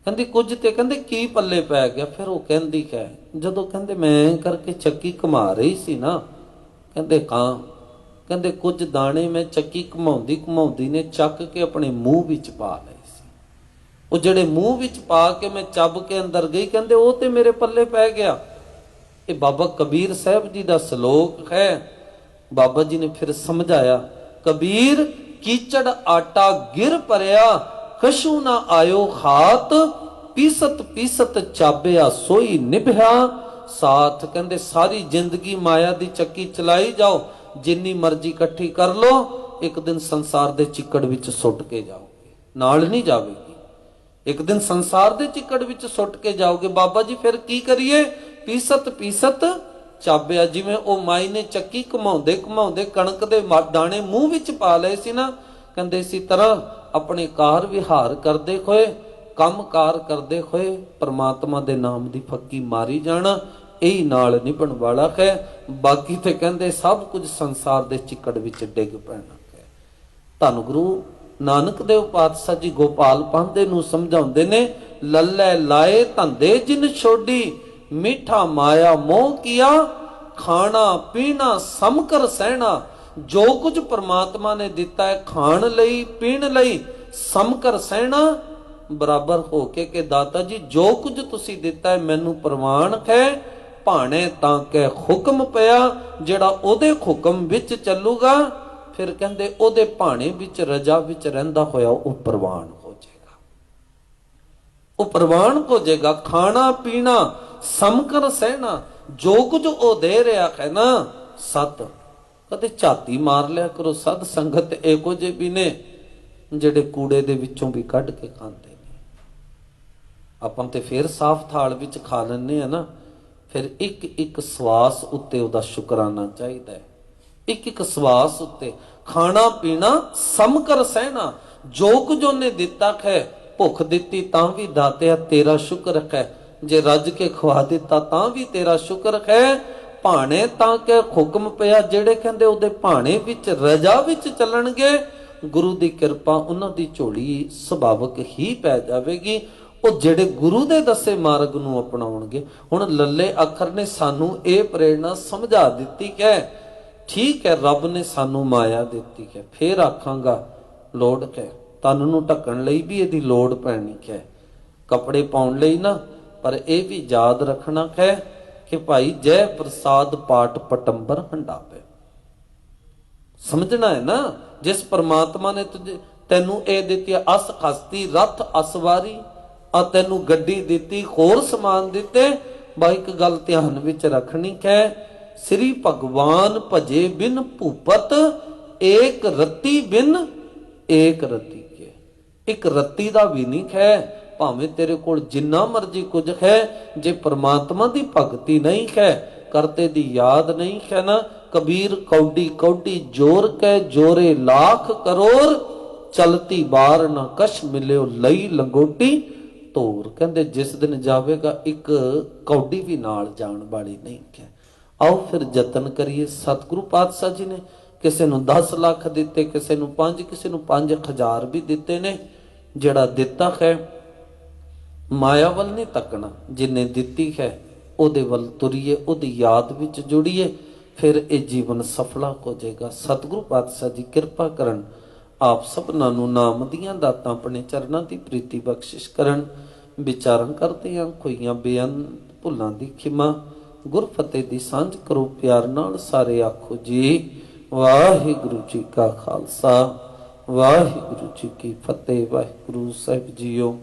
ਕਹਿੰਦੀ ਕੁਝ ਤੇ, ਕਹਿੰਦੇ ਕੀ ਪੱਲੇ ਪੈ ਗਿਆ? ਫਿਰ ਉਹ ਕਹਿੰਦੀ ਹੈ, ਜਦੋਂ ਕਹਿੰਦੇ ਮੈਂ ਕਰਕੇ ਚੱਕੀ ਘੁਮਾ ਰਹੀ ਸੀ ਨਾ, ਕਹਿੰਦੇ ਕਾਂ, ਕਹਿੰਦੇ ਕੁਝ ਦਾਣੇ ਮੈਂ ਚੱਕੀ ਘੁਮਾਉਂਦੀ ਘੁਮਾਉਂਦੀ ਨੇ ਚੱਕ ਕੇ ਆਪਣੇ ਮੂੰਹ ਵਿੱਚ ਪਾ ਲਏ ਸੀ। ਉਹ ਜਿਹੜੇ ਮੂੰਹ ਵਿੱਚ ਪਾ ਕੇ ਮੈਂ ਚੱਬ ਕੇ ਅੰਦਰ ਗਈ, ਕਹਿੰਦੇ ਉਹ ਤੇ ਮੇਰੇ ਪੱਲੇ ਪੈ ਗਿਆ। ਇਹ ਬਾਬਾ ਕਬੀਰ ਸਾਹਿਬ ਜੀ ਦਾ ਸ਼ਲੋਕ ਹੈ। ਬਾਬਾ ਜੀ ਨੇ ਫਿਰ ਸਮਝਾਇਆ, ਕਬੀਰ ਕੀਚੜ ਆਟਾ ਗਿਰ ਪਰਿਆ, ਕਛੂ ਨਾ ਆਇਓ ਹਾਥ, ਪੀਸਤ ਪੀਸਤ ਚਾਬਿਆ ਸੋਈ ਨਿਭਿਆ ਸਾਥ। ਕਹਿੰਦੇ ਸਾਰੀ ਜ਼ਿੰਦਗੀ ਮਾਇਆ ਦੀ ਚੱਕੀ ਚਲਾਈ ਜਾਓ, ਜਿੰਨੀ ਮਰਜ਼ੀ ਇਕੱਠੀ ਕਰ ਲੋ, ਇੱਕ ਦਿਨ ਸੰਸਾਰ ਦੇ ਚਿੱਕੜ ਵਿੱਚ ਸੁੱਟ ਕੇ ਜਾਓਗੇ, ਨਾਲ ਨਹੀਂ ਜਾਵੇਗੀ। ਇੱਕ ਦਿਨ ਸੰਸਾਰ ਦੇ ਚਿੱਕੜ ਵਿੱਚ ਸੁੱਟ ਕੇ ਜਾਓਗੇ। ਬਾਬਾ ਜੀ ਫਿਰ ਕੀ ਕਰੀਏ? ਪੀਸਤ ਪੀਸਤ ਚਾਬਿਆ, ਜਿਵੇਂ ਉਹ ਮਾਈ ਨੇ ਚੱਕੀ ਘੁਮਾਉਂਦੇ ਘੁਮਾਉਂਦੇ ਕਣਕ ਦੇ ਦਾਣੇ ਮੂੰਹ ਵਿੱਚ ਪਾ ਲਏ ਸੀ ਨਾ, ਕਹਿੰਦੇ ਇਸੇ ਤਰ੍ਹਾਂ ਆਪਣੇ ਕਾਰ ਵਿਹਾਰ ਕਰਦੇ ਹੋਏ, ਕੰਮਕਾਰ ਕਰਦੇ ਹੋਏ ਪਰਮਾਤਮਾ ਦੇ ਨਾਮ ਦੀ ਫੱਕੀ ਮਾਰੀ ਜਾਣਾ, ਇਹੀ ਨਾਲ ਨਿਭਣ ਵਾਲਾ ਹੈ। ਬਾਕੀ ਤੇ ਕਹਿੰਦੇ ਸਭ ਕੁਝ ਸੰਸਾਰ ਦੇ ਚਿੱਕੜ ਵਿੱਚ ਡਿੱਗ ਪੈਣਾ ਹੈ। ਧੰਨ ਗੁਰੂ ਨਾਨਕ ਦੇਵ ਪਾਤਸ਼ਾਹ ਜੀ ਗੋਪਾਲ ਪਾਂਧੇ ਨੂੰ ਸਮਝਾਉਂਦੇ ਨੇ, ਲੱਲੇ ਲਾਏ ਧੰਦੇ ਜਿਨ ਛੋਡੀ, ਮਿੱਠਾ ਮਾਇਆ ਮੋਹ ਕੀਆ, ਖਾਣਾ ਪੀਣਾ ਸਮਕਰ ਸਹਿਣਾ। ਜੋ ਕੁਝ ਪਰਮਾਤਮਾ ਨੇ ਦਿੱਤਾ ਹੈ ਖਾਣ ਲਈ ਪੀਣ ਲਈ, ਸਮਕਰ ਸਹਿਣਾ, ਬਰਾਬਰ ਹੋ ਕੇ ਕਿ ਦਾਤਾ ਜੀ ਜੋ ਕੁਝ ਤੁਸੀਂ ਦਿੱਤਾ ਹੈ ਮੈਨੂੰ ਪ੍ਰਵਾਨ ਹੈ, ਭਾਣੇ ਤਾਂ ਕਿ ਹੁਕਮ ਪਿਆ। ਜਿਹੜਾ ਉਹਦੇ ਹੁਕਮ ਵਿੱਚ ਚੱਲੂਗਾ, ਫਿਰ ਕਹਿੰਦੇ ਉਹਦੇ ਭਾਣੇ ਵਿੱਚ ਰਜਾ ਵਿੱਚ ਰਹਿੰਦਾ ਹੋਇਆ ਉਹ ਪ੍ਰਵਾਨ ਹੋ ਜਾਏਗਾ, ਉਹ ਪ੍ਰਵਾਨ ਹੋ ਜਾਏਗਾ। ਖਾਣਾ ਪੀਣਾ ਸਮਕਰ ਸਹਿਣਾ, ਜੋ ਕੁਝ ਉਹ ਦੇ ਰਿਹਾ ਹੈ ਨਾ, ਸਤ ਕਦੇ ਝਾਤੀ ਮਾਰ ਲਿਆ ਕਰੋ। ਸਦ ਸੰਗਤ ਇਹੋ ਜਿਹੇ ਵੀ ਨੇ ਜਿਹੜੇ ਕੂੜੇ ਦੇ ਵਿੱਚੋਂ ਵੀ ਕੱਢ ਕੇ ਖਾਂਦੇ ਨੇ। ਆਪਾਂ ਤੇ ਫਿਰ ਸਾਫ਼ ਥਾਲ ਵਿੱਚ ਖਾ ਲੈਂਦੇ ਆ ਨਾ, ਫਿਰ ਇੱਕ ਇੱਕ ਸਵਾਸ ਉੱਤੇ ਉਹਦਾ ਸ਼ੁਕਰਾਨਾ ਚਾਹੀਦਾ ਹੈ। ਇੱਕ ਇੱਕ ਸਵਾਸ ਉੱਤੇ ਖਾਣਾ ਪੀਣਾ ਸਮਕਰ ਸਹਿਣਾ, ਜੋ ਕੁਝ ਉਹਨੇ ਦਿੱਤਾ ਹੈ, ਭੁੱਖ ਦਿੱਤੀ ਤਾਂ ਵੀ ਦਾਤਿਆ ਤੇਰਾ ਸ਼ੁਕਰ ਹੈ, ਜੇ ਰੱਜ ਕੇ ਖਵਾ ਦਿੱਤਾ ਤਾਂ ਵੀ ਤੇਰਾ ਸ਼ੁਕਰ ਹੈ। ਭਾਣੇ ਤਾਂ ਕਿ ਹੁਕਮ ਪਿਆ, ਜਿਹੜੇ ਕਹਿੰਦੇ ਉਹਦੇ ਭਾਣੇ ਵਿੱਚ ਰਜਾ ਵਿੱਚ ਚੱਲਣਗੇ, ਗੁਰੂ ਦੀ ਕਿਰਪਾ ਉਹਨਾਂ ਦੀ ਝੋਲੀ ਸੁਭਾਵਕ ਹੀ ਪੈ ਜਾਵੇਗੀ। ਉਹ ਜਿਹੜੇ ਗੁਰੂ ਦੇ ਦੱਸੇ ਮਾਰਗ ਨੂੰ ਅਪਣਾਉਣਗੇ। ਹੁਣ ਲੱਲੇ ਅੱਖਰ ਨੇ ਸਾਨੂੰ ਇਹ ਪ੍ਰੇਰਣਾ ਸਮਝਾ ਦਿੱਤੀ ਹੈ। ਠੀਕ ਹੈ, ਰੱਬ ਨੇ ਸਾਨੂੰ ਮਾਇਆ ਦਿੱਤੀ ਹੈ, ਫੇਰ ਆਖਾਂਗਾ ਲੋੜ ਹੈ, ਤਨ ਨੂੰ ਢੱਕਣ ਲਈ ਵੀ ਇਹਦੀ ਲੋੜ ਪੈਣੀ ਹੈ, ਕੱਪੜੇ ਪਾਉਣ ਲਈ ਨਾ। ਪਰ ਇਹ ਵੀ ਯਾਦ ਰੱਖਣਾ ਹੈ ਕਿ ਭਾਈ ਜੈ ਪ੍ਰਸਾਦ ਪਾਟ ਪਟੰਬਰ ਹੰਡਾਵੇ। ਸਮਝਣਾ ਹੈ ਨਾ। ਜਿਸ ਪਰਮਾਤਮਾ ਨੇ ਤੈਨੂੰ ਇਹ ਦਿੱਤੀ ਅਸ ਹਸਤੀ ਰਥ ਅਸਵਾਰੀ, ਆ ਤੈਨੂੰ ਗੱਡੀ ਦਿੱਤੀ, ਹੋਰ ਸਮਾਨ ਦਿੱਤੇ, ਬਾ ਇੱਕ ਗੱਲ ਧਿਆਨ ਵਿੱਚ ਰੱਖਣੀ ਹੈ, ਸ੍ਰੀ ਭਗਵਾਨ ਭਜੇ ਬਿਨ ਭੂਪਤ, ਏਕ ਰੱਤੀ ਬਿਨ ਏਕ ਰੱਤੀ ਕੇ। ਇੱਕ ਰੱਤੀ ਦਾ ਵੀ ਨਹੀਂ ਹੈ, ਭਾਵੇਂ ਤੇਰੇ ਕੋਲ ਜਿੰਨਾ ਮਰਜ਼ੀ ਕੁਝ ਹੈ, ਜੇ ਪਰਮਾਤਮਾ ਦੀ ਭਗਤੀ ਨਹੀਂ ਹੈ, ਕਰਤੇ ਦੀ ਯਾਦ ਨਹੀਂ ਹੈ ਨਾ, ਕਬੀਰ ਕੌਡੀ ਕੌਡੀ ਜੋਰ ਕੈ ਜੋਰੇ ਲੱਖ ਕਰੋੜ, ਚਲਤੀ ਬਾਰ ਨਾ ਕਛ ਮਿਲਿਓ ਲਈ ਲੰਗੋਟੀ ਤੋਰ। ਕਹਿੰਦੇ ਜਿਸ ਦਿਨ ਜਾਵੇਗਾ ਇੱਕ ਕੌਡੀ ਵੀ ਨਾਲ ਜਾਣ ਵਾਲੀ ਨਹੀਂ ਹੈ। ਆਓ ਫਿਰ ਯਤਨ ਕਰੀਏ। ਸਤਿਗੁਰੂ ਪਾਤਸ਼ਾਹ ਜੀ ਨੇ ਕਿਸੇ ਨੂੰ 10 ਲੱਖ ਦਿੱਤੇ, ਕਿਸੇ ਨੂੰ 5, ਕਿਸੇ ਨੂੰ 5000 ਵੀ ਦਿੱਤੇ ਨੇ। ਜਿਹੜਾ ਦਿੱਤਾ ਹੈ ਮਾਇਆ ਵੱਲ ਨਹੀਂ ਤੱਕਣਾ, ਜਿਨੇ ਦਿੱਤੀ ਹੈ ਉਹਦੇ ਵੱਲ ਤੁਰੀਏ, ਉਹਦੀ ਯਾਦ ਵਿੱਚ ਜੁੜੀਏ, ਫਿਰ ਇਹ ਜੀਵਨ ਸਫਲਾ ਹੋ ਜਾਏਗਾ। ਸਤਿਗੁਰੂ ਪਾਤਸ਼ਾਹ ਜੀ ਕਿਰਪਾ ਕਰਨ, ਆਪ ਸਭਨਾਂ ਨੂੰ ਨਾਮ ਦੀਆਂ ਦਾਤਾਂ ਆਪਣੇ ਚਰਨਾਂ ਦੀ ਪ੍ਰੀਤੀ ਬਖਸ਼ਿਸ਼ ਕਰਨ। ਵਿਚਾਰਾਂ ਕਰਦੇ ਹਾਂ ਕੋਈਆਂ ਬੇਅੰਤ ਭੁੱਲਾਂ ਦੀ ਖਿਮਾ, ਗੁਰਫਤਿਹ ਦੀ ਸਾਂਝ ਕਰੋ ਪਿਆਰ ਨਾਲ ਸਾਰੇ ਆਖੋ ਜੀ ਵਾਹਿਗੁਰੂ ਜੀ ਕਾ ਖਾਲਸਾ, ਵਾਹਿਗੁਰੂ ਜੀ ਕੀ ਫਤਿਹ। ਵਾਹਿਗੁਰੂ ਸਾਹਿਬ ਜੀਓ।